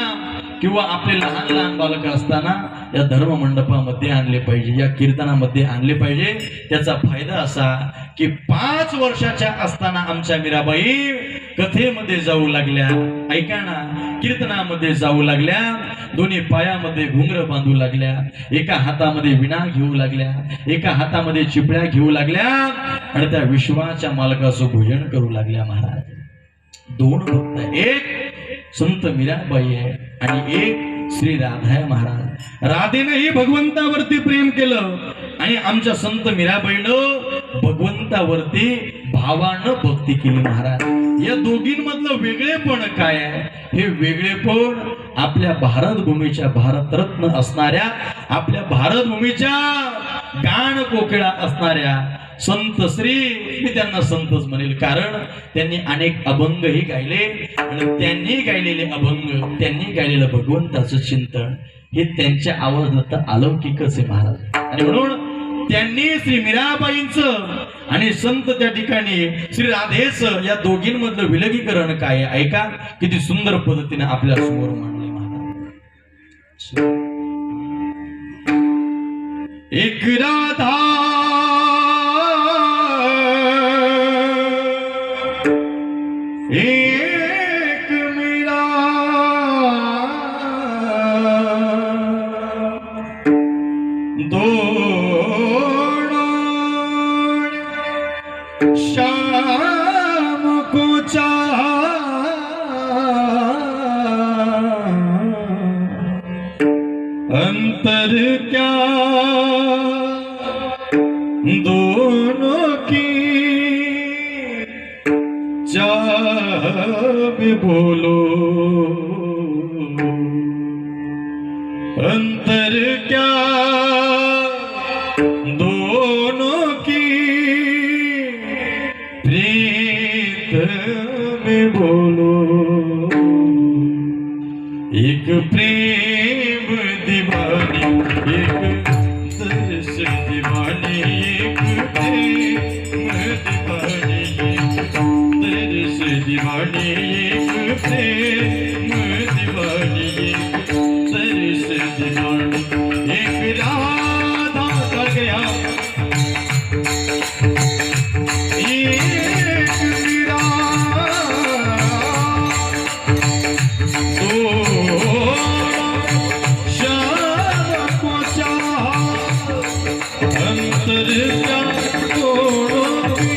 किंवा आपले लहान लहान बालक असताना या धर्म मंडपामध्ये आणले पाहिजे, या कीर्तनामध्ये आणले पाहिजे. त्याचा फायदा असा की 5 वर्षाच्या असताना आमच्या मीराबाई कथेमध्ये जाऊ लागल्या, ऐका ना, कीर्तनामध्ये जाऊ लागल्या, दोन्ही पायामध्ये घुंगर बांधू लागल्या, एका हातामध्ये विणा घेऊ लागल्या, एका हातामध्ये चिपळ्या घेऊ लागल्या आणि त्या विश्वाच्या मालकाचं भोजन करू लागल्या महाराज. 2 भक्त, एक संत मीराबाई आहे आणि एक श्री राधा महाराज. राधेनेही भगवंतावरती प्रेम केलं आणि आमच्या संत मीराबाईनं भगवंतावरती भावानं भक्ती केली महाराज. या दोघींमधलं वेगळेपण काय आहे? हे वेगळेपण आपल्या भारतभूमीच्या भारतरत्न असणाऱ्या, आपल्या भारतभूमीच्या गाण कोकिळा असणाऱ्या संत श्री, मी त्यांना संतच म्हणेल, कारण त्यांनी अनेक अभंगही गायले आणि त्यांनी गायलेले अभंग, त्यांनी गायलेलं भगवंताचं चिंतन हे त्यांच्या आवाजात अलौकिकच आहे महाराज. आणि म्हणून त्यांनी श्री मीराबाईंचं आणि संत त्या ठिकाणी श्री राधेचं, या दोघींमधलं विलगीकरण काय आहे ऐका, किती सुंदर पद्धतीने आपल्या समोर मांडले महाराज. एक राधा एक मीरा, दोनों शाम को चाहा, अंतर क्या दोनों की चाह बोलो, अंतर क्या दोनों की प्रीत में बोलो. एक प्रेम दीवानी, एक दर्श दीवानी, एक प्रेम दीवानी, दर्श दीवानी, एक प्रेम दीवानी, दर्श दीवानी. एक राधा का गया, एक मीरा, शाम को चाहा, अंतर क्या दोनों की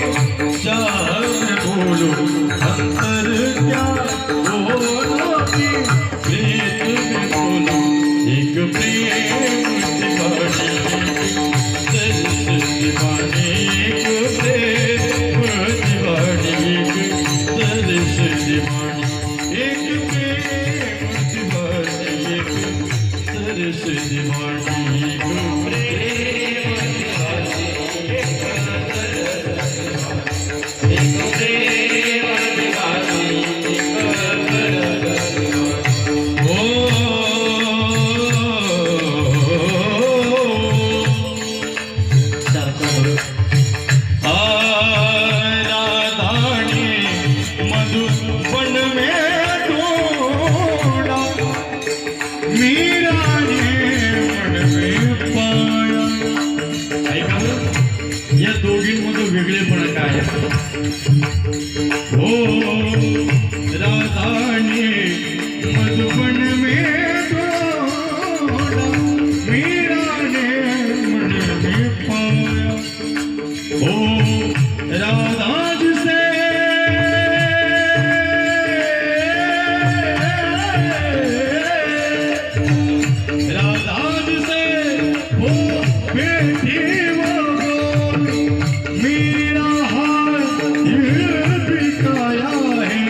चाह बोलो, अंतर क्या दोनों की प्रीत में बोलो. एक प्रेम दीवानी, दर्श दीवानी, एक प्रेम दीवानी, दर्श दीवानी, एक प्रेम दीवानी, एक दर्श दीवानी, एक या दोघींमध्ये वेगळेपण काय आहे? हो राधाने मधुबन में ढूंढा, मीराने मन में पाया. हो राधा जिसे हो बेटी मेरा हाथ बिकाया है.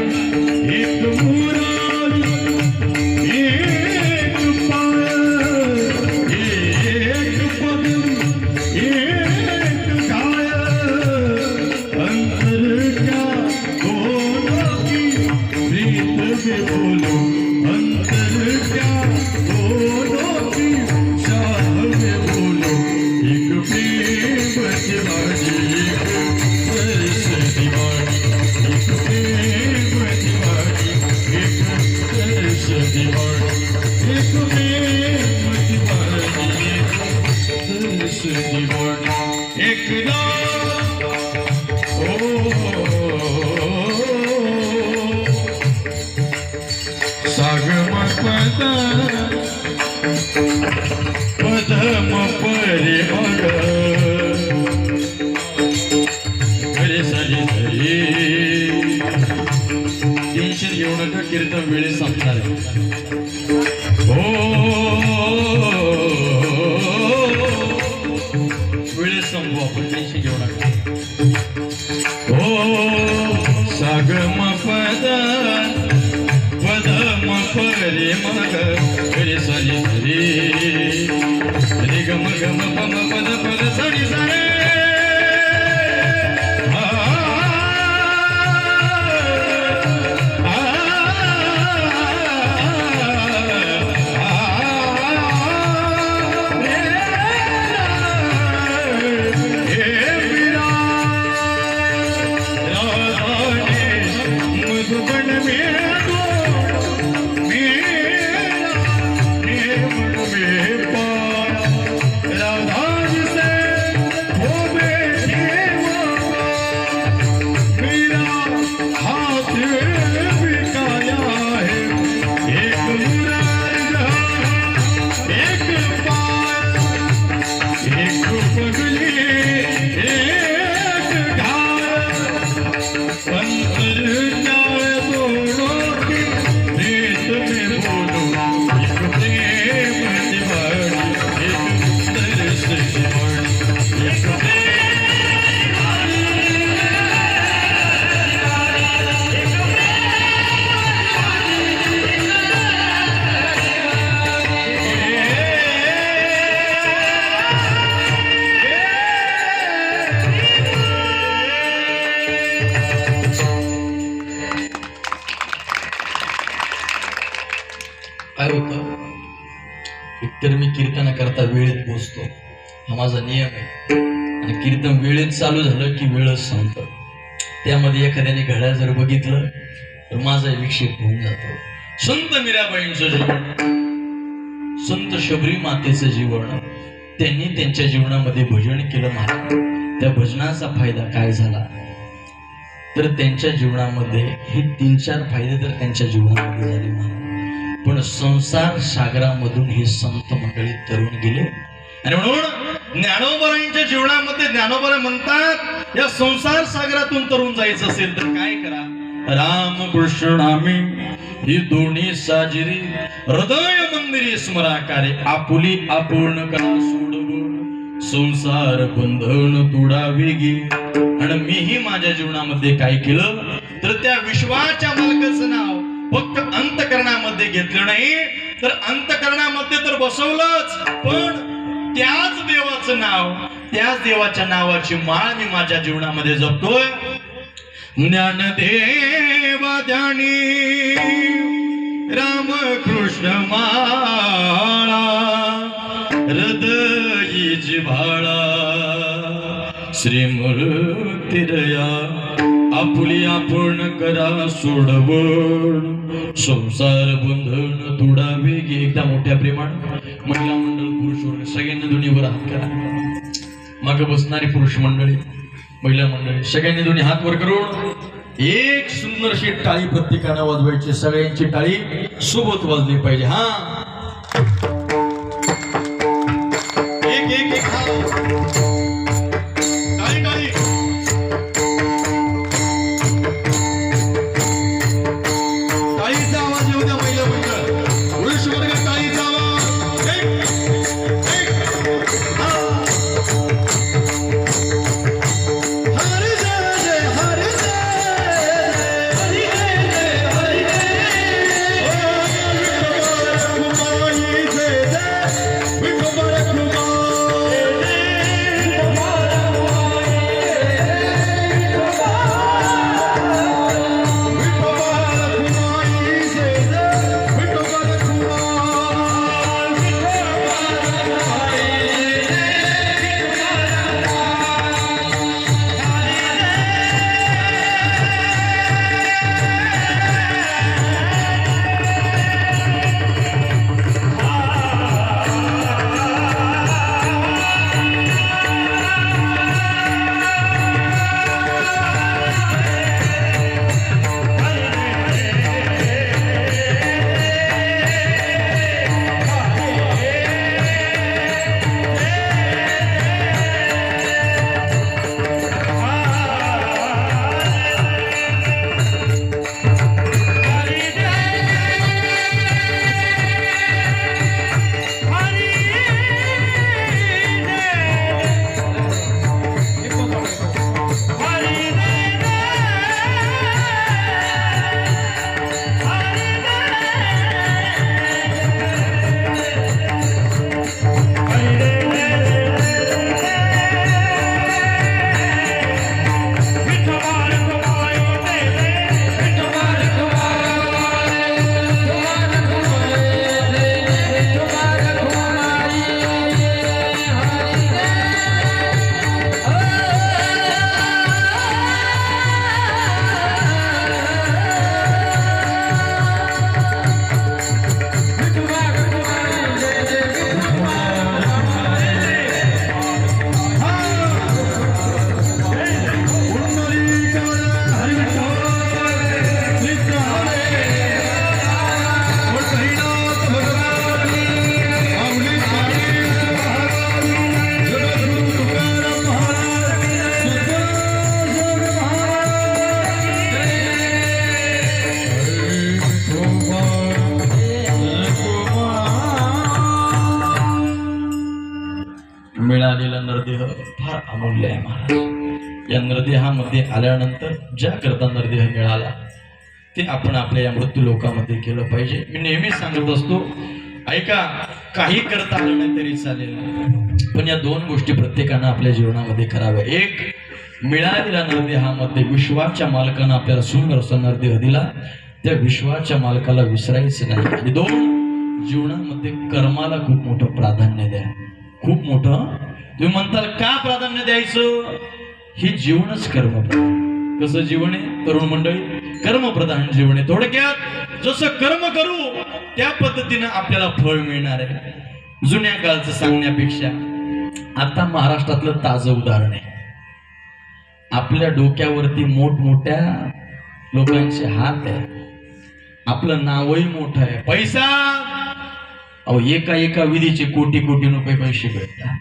धरी टेन्शन घेऊ नका कीर्तन वेळेत संपणार आहे वेळेत संपू आपण टेन्शन घेऊ नका सागम पद पद मरे मग रे सरी रे रे गम गम पम पद पद सरी सरे काय होतं एकतर मी कीर्तन करता वेळेत पोचतो हा माझा नियम आहे आणि कीर्तन वेळेत चालू झालं की वेळच संपतं त्यामध्ये एखाद्याने घड्याळ जर बघितलं तर माझा विक्षेप होऊन जातो संत मीराबाईंचं जीवन संत शबरी मातेचं जीवन त्यांनी त्यांच्या जीवनामध्ये भजन केलं महाराज त्या भजनाचा फायदा काय झाला तर त्यांच्या जीवनामध्ये हे 3-4 फायदे तर त्यांच्या जीवनामध्ये झाले महाराज पण संसार सागरामधून हे संत मंडळी तरुण गेले आणि म्हणून ज्ञानोबारांच्या जीवनामध्ये ज्ञानोबा म्हणतात या संसार सागरातून तरुण जायचं असेल तर काय करा रामकृष्ण नामी ही दोन्ही साजिरी हृदय मंदिरी स्मराकारे आपुली आपूर्ण करा सोडवून संसार बंधन तुडा वेगी आणि मीही माझ्या जीवनामध्ये काय केलं तर त्या विश्वाच्या मालकाचं नाव फक्त अंतकरणामध्ये घेतलं नाही तर अंतकरणामध्ये तर बसवलंच पण त्याच देवाचं नाव त्याच देवाच्या नावाची माळ मी माझ्या जीवनामध्ये जपतोय ज्ञानदेवा ध्यानी रामकृष्ण माळा हृदयी जिव्हाळा श्रीमूर्तिरया आपुली आपण करा सोडवण संसार बंधन तुडा वेगी एकदा मोठ्या प्रेमानं महिला मंडळ पुरुष वर्ग सगळ्यांनी दोन्हीवर हात करा माग बसणारी पुरुष मंडळी महिला मंडळी सगळ्यांनी दोन्ही हात वर करून एक सुंदरशी टाळी प्रत्येकानं वाजवायची सगळ्यांची टाळी सोबत वाजली पाहिजे हा एक एक एक हा टाळी टाळी टाळीचा आवाज येऊ द्या महिला मंडळ पुरुष वर्ग टाळीचा आवाज एक एक हा हरी जय जय हरी जय हरी जय जय हरी जय ओ कुमाई जय अमूल्य आहे महाराज. या नरदेहामध्ये आल्यानंतर ज्या करता नरदेह मिळाला ते आपण आपल्या या मृत्यू लोकामध्ये केलं पाहिजे. मी नेहमी सांगत असतो, ऐका, काही करता आलं नाही तरी चालेल, पण या दोन गोष्टी प्रत्येकानं आपल्या जीवनामध्ये कराव्या. एक, मिळालेल्या नरदेहामध्ये विश्वाच्या मालकानं आपल्याला सुंदर असा नरदेह दिला, त्या विश्वाच्या मालकाला विसरायचं नाही. आणि दोन, जीवनामध्ये कर्माला खूप मोठं प्राधान्य द्या. खूप मोठं. तुम्ही म्हणताल का प्राधान्य द्यायचं? हे जीवनच कर्मप्रधान. कसं जीवन आहे तरुण मंडळी? कर्मप्रधान जीवन आहे. थोडक्यात जसं कर्म करू त्या पद्धतीनं आपल्याला फळ मिळणार आहे. जुन्या काळचं सांगण्यापेक्षा आता महाराष्ट्रातलं ताजं उदाहरण आहे. आपल्या डोक्यावरती मोठमोठ्या लोकांचे हात आहे, आपलं नावही मोठं आहे, पैसा, अहो एका एका विधीचे कोटी कोटी रुपये पैसे भेटतात.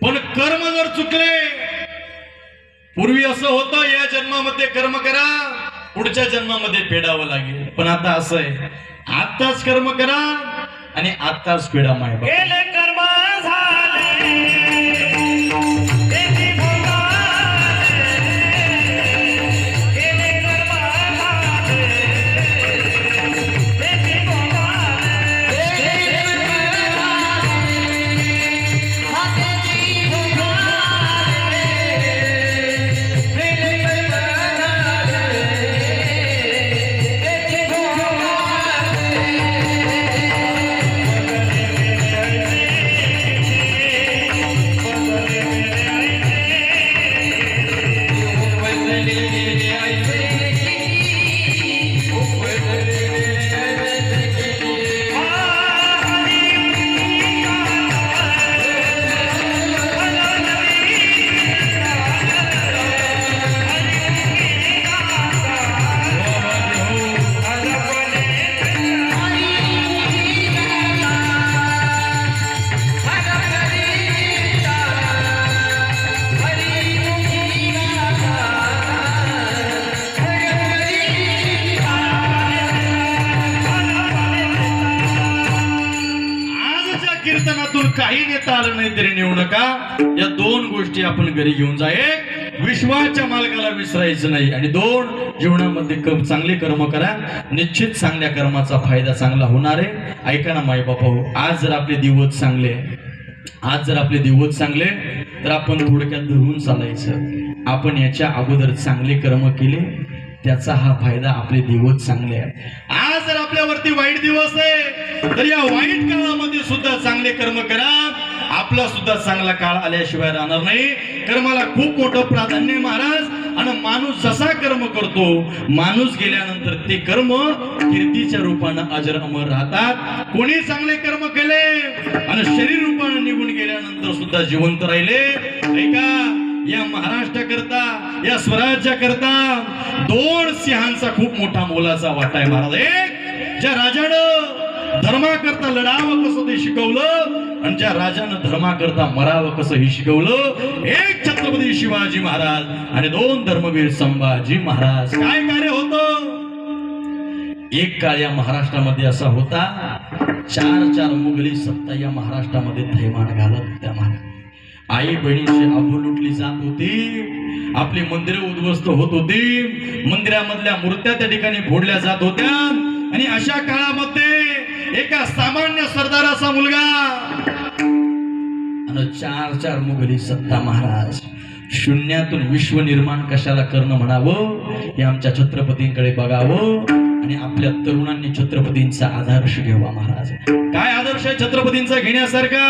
पण कर्म जर चुकले, पूर्वी असं होतं या जन्मामध्ये कर्म करा, पुढच्या जन्मामध्ये फेडावं लागेल. पण आता असं आहे, आताच कर्म करा आणि आताच फेडा माय बाप. केले कर्म झाले त्याची भोगाले. केले कर्म झाले त्याची भोगाले. कीर्तनातून काही नेता आलं नाही तरी नेऊ नका. या दोन गोष्टी आपण घरी घेऊन जा. एक, विश्वाच्या मालकाला विसरायचं नाही, आणि दोन, जीवनामध्ये चांगले कर्म करा, निश्चित चांगल्या कर्माचा फायदा चांगला होणार आहे. ऐका ना माई बापा हो, आज जर आपले दिवस चांगले, आज जर आपले दिवस चांगले, तर आपण थोडक्यात धरून चालायचं. आपण याच्या अगोदर चांगले कर्म केले, त्याचा हा फायदा. आपले दिवस चांगले आहे. आज जर आपल्यावरती वाईट दिवस आहे, तर या वाईट काळामध्ये सुद्धा चांगले कर्म करा. आपला सुद्धा चांगला काळ आल्याशिवाय राहणार नाही. कर्माला खूप मोठं प्राधान्य महाराज. आणि माणूस जसा कर्म करतो, माणूस गेल्यानंतर ते कर्म कीर्तीच्या रूपानं अजर अमर राहतात. कोणी चांगले कर्म केले आणि शरीर रूपानं निघून गेल्यानंतर सुद्धा जिवंत राहिले. ऐका, या महाराष्ट्राकरता, या स्वराज्याकरता दोन सिंहांचा खूप मोठा मोलाचा वाटा आहे महाराज. एक, ज्या राजानं धर्माकरता लढावं कसं ते शिकवलं, आणि ज्या राजानं धर्माकरता मरावं कसं हे शिकवलं. एक, छत्रपती शिवाजी महाराज, आणि दोन, धर्मवीर संभाजी महाराज. काय कार्य होतं? एक काळ या महाराष्ट्रामध्ये असा होता, चार मुघली सत्ता या महाराष्ट्रामध्ये थैमान घालत होत्या महाराज. आई बहिणीची आबरू लुटली जात होती, आपली मंदिरं उद्ध्वस्त होत होती, मंदिरामधल्या मूर्त्या त्या ठिकाणी फोडल्या जात होत्या. आणि अशा काळामध्ये एका सामान्य सरदाराचा मुलगा आणि चार मुघली सत्ता महाराज. शून्यातून विश्व निर्माण कशाला करणं म्हणावं, हे आमच्या छत्रपतींकडे बघावं आणि आपल्या तरुणांनी छत्रपतींचा आदर्श घ्यावा महाराज. काय आदर्श आहे छत्रपतींचा घेण्यासारखा?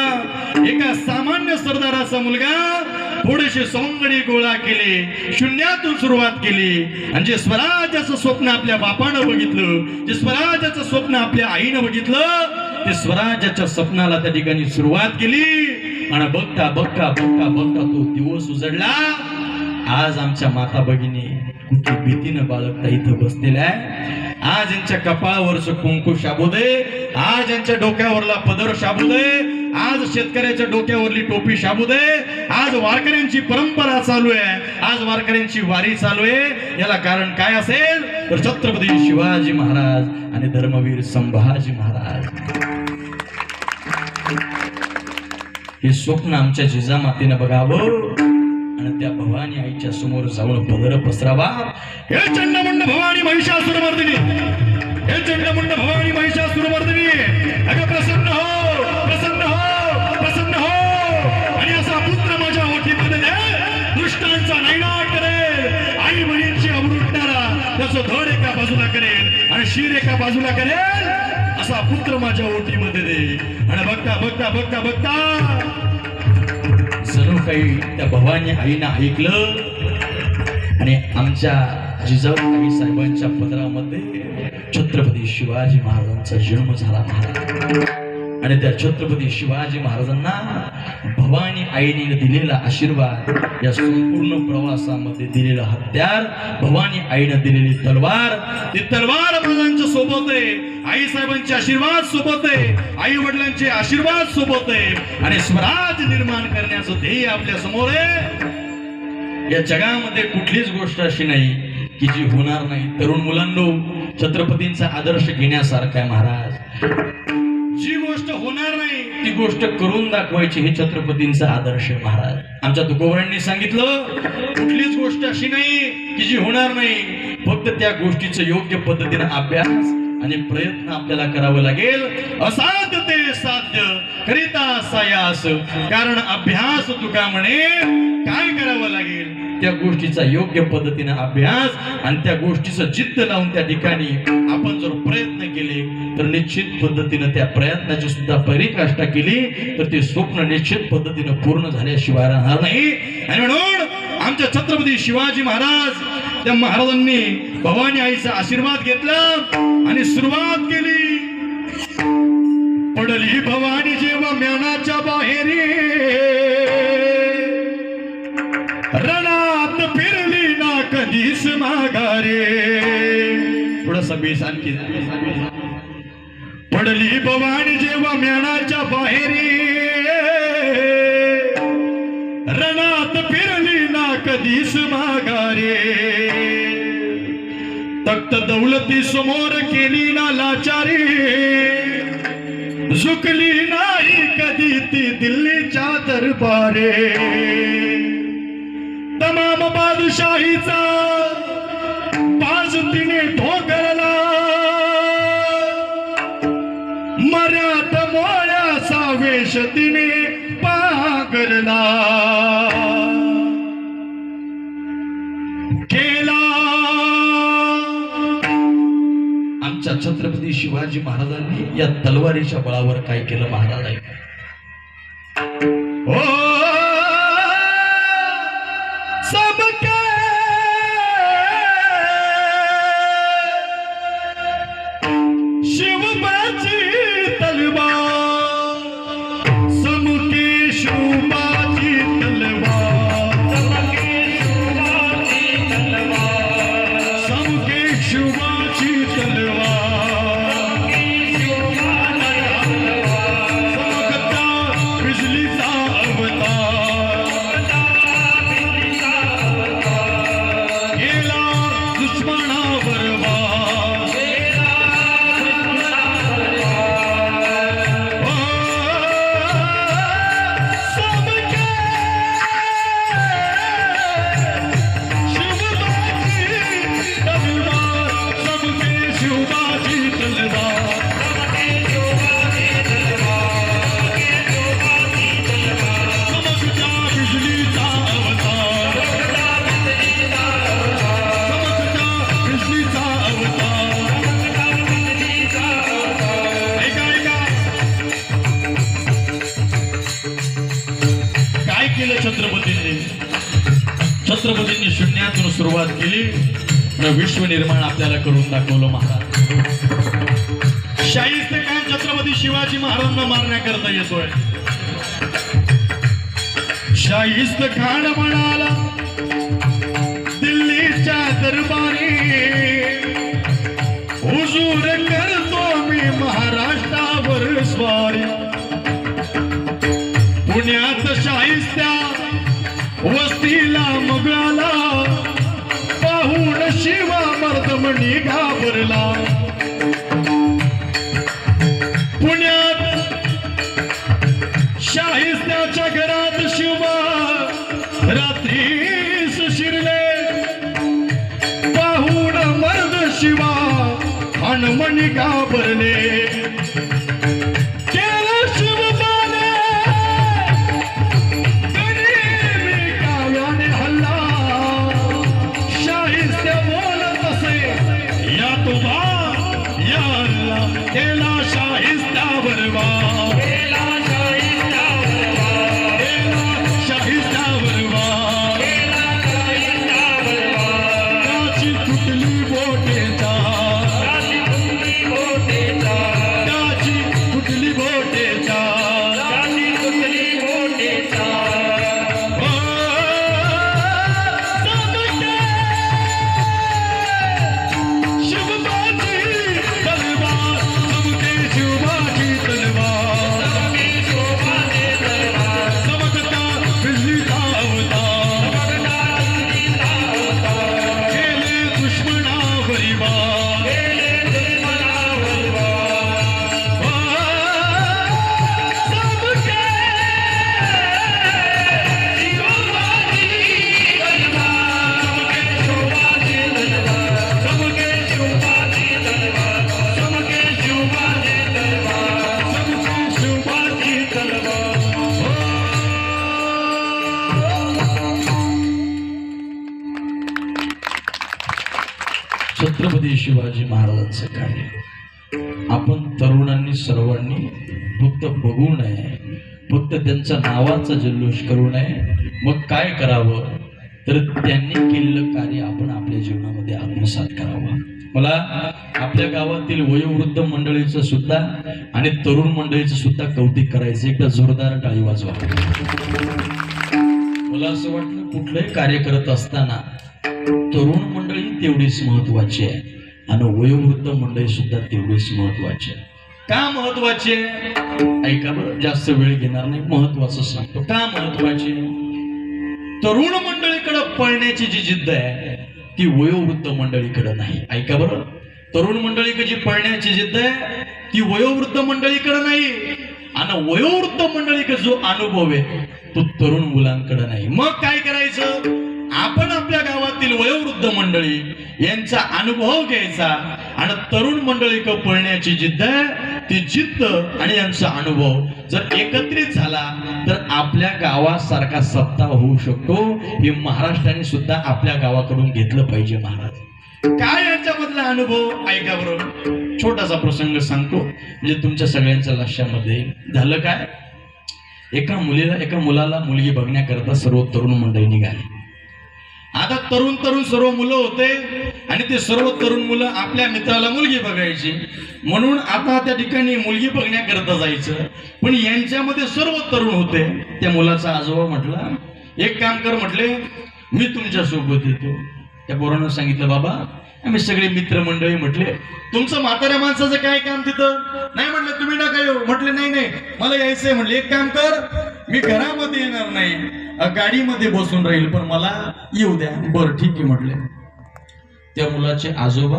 एका सामान्य सरदाराचा मुलगा थोडेसे सौंदर्य गोळा केले, शून्यातून सुरुवात केली, आणि जे स्वराज्याचं स्वप्न आपल्या बापानं बघितलं, जे स्वराज्याचं स्वप्न आपल्या आईनं बघितलं, ते स्वराज्याच्या स्वप्नाला त्या ठिकाणी सुरुवात केली. आणि बघता बघता बघता बघता तो दिवस उजडला. आज आमच्या माता भगिनी कुठली भीतीनं बाळगता इथं बसलेल्या आहे. आज यांच्या कपाळावरचं कुंकू शाबू दे, आज यांच्या डोक्यावरला पदर शाबू दे, आज शेतकऱ्याच्या डोक्यावरली टोपी शाबू दे. आज वारकऱ्यांची परंपरा चालू आहे, आज वारकऱ्यांची वारी चालू आहे. याला कारण काय असेल तर छत्रपती शिवाजी महाराज आणि धर्मवीर संभाजी महाराज. हे स्वप्न आमच्या जिजामातेनं बघावं आणि त्या भवानी आईच्या समोर जाऊन पदर पसरावा. हे चंडमुंड भवानी महिषासुरमर्दिनी, हे चंडमुंड भवानी महिषासुरमर्दिनी, अगं प्रसन्न हो, प्रसन्न हो, प्रसन्न हो. आणि असा पुत्र माझ्या ओठीमध्ये दे, दुष्टांचा नायनाट करेल, आई बहिणींची अमृतारा त्याचं धड एका बाजूला करेल आणि शिर एका बाजूला करेल, असा पुत्र माझ्या ओठीमध्ये दे. आणि बघता बघता बघता बघता जणू काही त्या भवानी आईनं ऐकलं आणि आमच्या जिजाऊबाई साहेबांच्या पदरामध्ये छत्रपती शिवाजी महाराजांचा जन्म झाला महाराज. आणि त्या छत्रपती शिवाजी महाराजांना भवानी आईने दिलेला आशीर्वाद, या संपूर्ण प्रवासामध्ये दिलेलं हत्यार, भवानी आईने दिलेली तलवार, ती तलवार महाराजांच्या सोबत आहे, आई साहेबांचे आशीर्वाद सोबत आहे, आई वडिलांचे आशीर्वाद सोबत आहे आणि स्वराज्य निर्माण करण्याचं ध्येय आपल्या समोर आहे. या जगामध्ये कुठलीच गोष्ट अशी नाही की जी होणार नाही. तरुण मुलांनो, छत्रपतींचा आदर्श घेण्यासारखा आहे महाराज. जी गोष्ट होणार नाही ती गोष्ट करून दाखवायची, हे छत्रपतींचा आदर्श आहे महाराज. आमच्या तुकोबांनी सांगितलं, कुठलीच गोष्ट अशी नाही की जी होणार नाही, फक्त त्या गोष्टीचं योग्य पद्धतीने अभ्यास आणि प्रयत्न आपल्याला करावं लागेल. असाध्य ते साध्य करिता सायास, कारण अभ्यास तुका म्हणे काय करावं लागेल, त्या गोष्टीचा योग्य पद्धतीने अभ्यास आणि त्या गोष्टीचं जिद्द लावून त्या ठिकाणी आपण जर प्रयत्न केले तर निश्चित पद्धतीने त्या प्रयत्नाची सुद्धा पराकाष्ठा केली तर ते स्वप्न निश्चित पद्धतीने पूर्ण झाल्याशिवाय राहणार नाही. आणि म्हणून आमच्या छत्रपती शिवाजी महाराज, त्या महाराजांनी भवानी आईचा आशीर्वाद घेतला आणि सुरुवात केली. पडली भवानी जेव्हा म्यानाच्या बाहेरी, रणात फिरली ना कधीच माघारे. थोडंसं बेस आणखी. पडली भवानी जेव्हा म्यानाच्या बाहेरी, रणात फिरली ना कधीच माघारे. तख्त दौलती समोर केली ना लाचारी, झुकली नाही कधी ती दिल्लीच्या दरबारे. तमाम बादशाहीचा बाज तिने ठोकरला, मर्याद मोळ्याचा वेश तिने पांघरला. केला आमच्या छत्रपती शिवाजी महाराजांनी या तलवारीच्या बळावर काय केलं महाराज आहे. ओ सबके शिवबाची तलवार, समके शिवबाची तलवार, समके शिवबाची तलवार, समकता बिजलीचा अवतार, गेला दुश्मनावर वार. सबके शिवबाची तलवार, सबके शिवबाची तलवार, समकता बिजलीचा अवतार, समकता बिजलीचा अवतार. ऐका ऐका, काय केलं छत्रपतींनी. छत्रपतींनी शून्यातून सुरुवात केली आणि विश्व निर्माण आपल्याला करून दाखवलं महाराज. शाहिस्ते खान छत्रपती शिवाजी महाराजांना मारण्याकरता येतोय. शाहिस्त खान म्हणाला दिल्लीच्या दरबारी, हुजूर करतो मी महाराष्ट्रावर स्वारी. पुण्यात शाहिस्त्या वस्तीला मगळाला, पाहून शिवा मर्दमणी घाबरला. पुण्यात शाहिस्त्याच्या शिवा हनुमनी घाबरले केला शिवबाने गनिमी काव्याने हल्ला शाहिस्ते बोलत असे या तुबा या अल्लाह केला शाहिस्त्यावर वार केला शाहिस्त्यावर वार केला शाहिस्त्यावर वार केला शाहिस्त्यावर वार त्याची तुटली बोटेचा त्याची तुटली बोटेचा त्याची तुटली बोटेचा त्याची तुटली बोटेचा ओ, सबके शिवबाची तलवार सबके शिवबाची तलवार सबके शोभाचे दरबार चमकता बिजलीचा अवतार बघता तुझीचा अवतार केले दुश्मनावरी वार केले दुर्मनावर वार सबके सबके शोभाचे दरबार सबके शोभाचे दरबार सबके शोभाचे दरबार छत्रपती शिवाजी महाराजांचं कार्य आपण तरुणांनी सर्वांनी फक्त बघू नये, फक्त त्यांच्या नावाचा जल्लोष करू नये. मग काय करावं तर त्यांनी केलेलं कार्य आपण आपल्या जीवनामध्ये आत्मसात करावं. मला आपल्या गावातील वयोवृद्ध मंडळीचं सुद्धा आणि तरुण मंडळीचं सुद्धा कौतुक करायचं. एकदा जोरदार टाळी वाजवा. मला असं वाटलं कुठलंही कार्य करत असताना तरुण मंडळी तेवढीच महत्वाची आहे आणि वयोवृद्ध मंडळी सुद्धा तेवढीच महत्वाची आहे. का महत्वाची आहे? ऐका बरं, जास्त वेळ घेणार नाही, महत्वाचं सांगतो. का महत्वाची आहे? तरुण मंडळीकडे पळण्याची जी जिद्द आहे ती वयोवृद्ध मंडळीकडे नाही. ऐका बरं, तरुण मंडळीकडे जी पळण्याची जिद्द आहे ती वयोवृद्ध मंडळीकडे नाही आणि वयोवृद्ध मंडळीकडे जो अनुभव आहे तो तरुण मुलांकडे नाही. मग काय करायचं? आपण आपल्या गावातील वयोवृद्ध मंडळी यांचा अनुभव घ्यायचा आणि तरुण मंडळीकडे पळण्याची जिद्द आहे ती जिद्द आणि यांचा अनुभव जर एकत्रित झाला तर आपल्या गावासारखा सत्ता होऊ शकतो. हे महाराष्ट्राने सुद्धा आपल्या गावाकडून घेतलं पाहिजे. महाराज काय यांच्यामधला अनुभव ऐका बरोबर. छोटासा प्रसंग सांगतो म्हणजे तुमच्या सगळ्यांच्या लक्षामध्ये झालं. काय एका मुलाला मुलगी बघण्याकरता सर्व तरुण मंडळी निघाली. आता तरुण सर्व मुलं होते आणि ते सर्व तरुण मुलं आपल्या मित्राला मुलगी बघायची म्हणून आता त्या ठिकाणी मुलगी बघण्याकरता जायचं. पण यांच्यामध्ये सर्व तरुण होते. त्या मुलाचा आजोबा म्हटला एक काम कर, म्हटले मी तुमच्या सोबत येतो. त्या पोरानं सांगितलं बाबा आम्ही सगळे मित्रमंडळी. म्हटले तुमचं म्हाताऱ्या माणसाचं काय काम तिथं? नाही म्हटलं तुम्ही नका येऊ. म्हटले नाही मला यायचंय. म्हटले एक काम कर, मी घरामध्ये येणार नाही, गाडीमध्ये बसून राहील, पण मला येऊ द्या. बरं ठीक आहे म्हटले. त्या मुलाचे आजोबा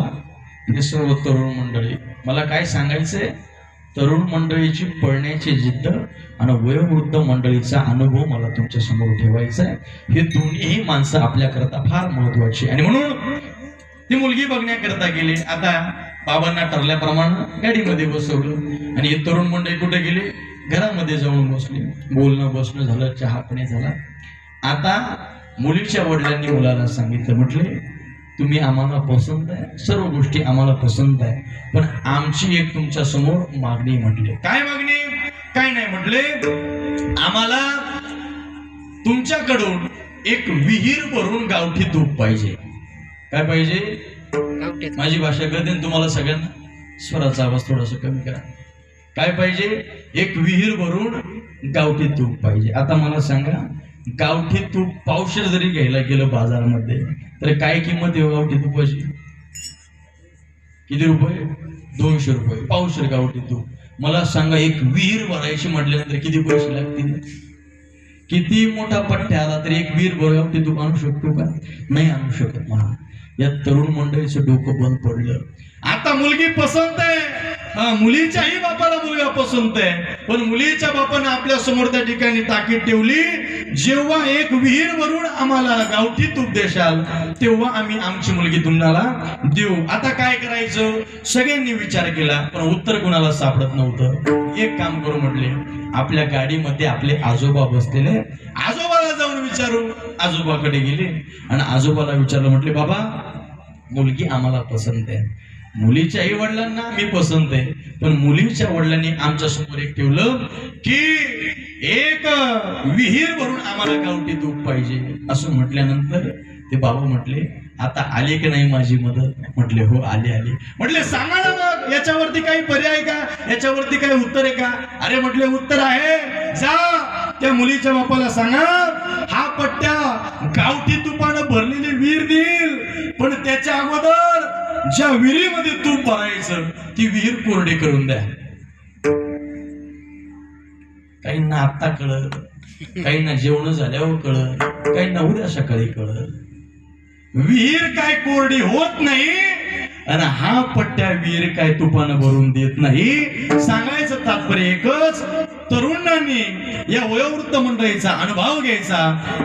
हे सर्व तरुण मंडळी. मला काय सांगायचंय, तरुण मंडळीची पळण्याची जिद्द आणि वयोवृद्ध मंडळीचा अनुभव मला तुमच्या समोर ठेवायचा आहे. हे दोन्हीही माणसं आपल्याकरता फार महत्वाची आणि म्हणून ती मुलगी बघण्याकरता गेले. आता बाबांना ठरल्याप्रमाणे गाडीमध्ये बसवलं आणि हे तरुण मंडळी कुठे गेले? घरामध्ये जाऊन बसले. बोलणं बसणं झालं, चहा पाणी झाला. आता मुलीच्या वडिलांनी मुलाला सांगितलं, म्हटले तुम्ही आम्हाला पसंत आहे, सर्व गोष्टी आम्हाला पसंत आहे, पण आमची एक तुमच्या समोर मागणी. म्हटले काय मागणी? काय नाही म्हटले, आम्हाला तुमच्याकडून एक विहीर भरून गावठी तूप पाहिजे. काय पाहिजे? गावठीत माझी भाषा कळते ना तुम्हाला सगळ्यांना? स्वराचा आवाज थोडासा कमी करा. काय पाहिजे? एक विहीर भरून गावठी तूप पाहिजे. आता मला सांगा, गावठी तूप पावशेर जरी घ्यायला गेलं बाजारामध्ये तर काय किंमत आहे गावठी तुपाची? किती रुपये? 200 रुपये पावशेर गावठी तूप. मला सांगा एक विहीर भरायची म्हटल्यानंतर किती पैसे लागतील? किती मोठा पट्ट्या आला तरी एक विहीर भर गावठी तूप आणू शकतो का? नाही आणू शकत. या तरुण मंडळीचं डोकं बंद पडलं. आता मुलगी पसंत आहे, मुलीच्याही बापाला मुलगा पसंत आहे, पण मुलीच्या बापाने आपल्या समोर त्या ठिकाणी ताकीद ठेवली, जेव्हा एक विहीर भरून आम्हाला गावठी तूप देशाल तेव्हा आम्ही आमची मुलगी तुम्हाला देऊ. आता काय करायचं सगळ्यांनी विचार केला, पण उत्तर कुणाला सापडत नव्हतं. एक काम करू म्हटले, आपल्या गाडीमध्ये आपले आजोबा बसलेले, आजोबाला जाऊन विचारू. आजोबाकडे गेले आणि आजोबाला विचारलं, म्हटले बाबा मुलगी आम्हाला पसंत आहे, मुलीच्या आई वडिलांना मी पसंत आहे, पण मुलीच्या वडिलांनी आमच्या समोर एक ठेवलं की एक विहीर भरून आम्हाला गावठी तूप पाहिजे. असं म्हटल्यानंतर ते बाबा म्हटले, आता आली की नाही माझी मदत? म्हटले हो आली आली. म्हटले सांगा ना मग याच्यावरती काही पर्याय का, याच्यावरती काही उत्तर आहे का? अरे म्हटले उत्तर आहे, जा त्या मुलीच्या बापाला सांगा हा पट्ट्या गावठी तुपानं भरलेली विहीर देईल, पण त्याच्या अगोदर ज्या विहिरीमध्ये तूप भरायचं ती विहीर कोरडी करून द्या. काहींना आत्ता कळत, काहींना जेवण झाल्यावर कळत, काहींना उद्या सकाळी कळत. विहीर काय कोरडी होत नाही आणि हा पट्ट्या विहीर काय तुपानं भरून देत नाही. सांगायचं तात्पर्य एकच, तरुणांनी या वयोवृत्त मंडळीचा अनुभव घ्यायचा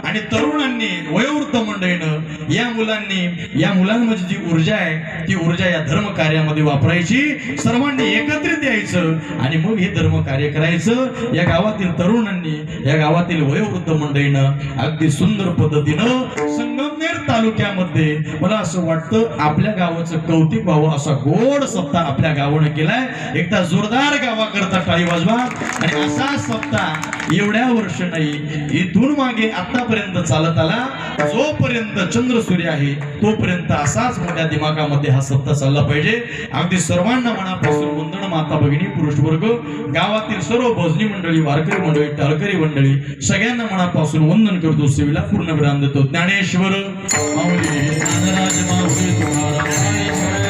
आणि तरुणांनी वयोवृत्त मंडळीनं या मुलांमध्ये जी ऊर्जा आहे ती ऊर्जा या धर्म कार्यामध्ये वापरायची. सर्वांनी एकत्रित यायचं आणि मग हे धर्म कार्य करायचं. या गावातील तरुणांनी, या गावातील वयोवृत्त मंडळीनं अगदी सुंदर पद्धतीनं संगमनेर तालुक्यामध्ये मला असं वाटतं आपल्या गावाचं कौतिक व्हावं असा गोड सप्ताह आपल्या गावानं केलाय. एकदा जोरदार गावाकरता टाळी वाजवा. आणि असा सप्ताह एवढ्या वर्ष नाही, इथून मागे आतापर्यंत चालत आला. जोपर्यंत चंद्र सूर्य आहे तोपर्यंत असाच मोठ्या दिमागामध्ये हा सप्ताह चालला पाहिजे. अगदी सर्वांना मनापासून वंदन. माता भगिनी, पुरुष वर्ग, गावातील सर्व भजनी मंडळी, वारकरी मंडळी, टाळकरी मंडळी सगळ्यांना मनापासून वंदन करतो. सेवेला पूर्ण विराम देतो. ज्ञानेश्वर माऊली, ज्ञानराज माऊली तुकाराम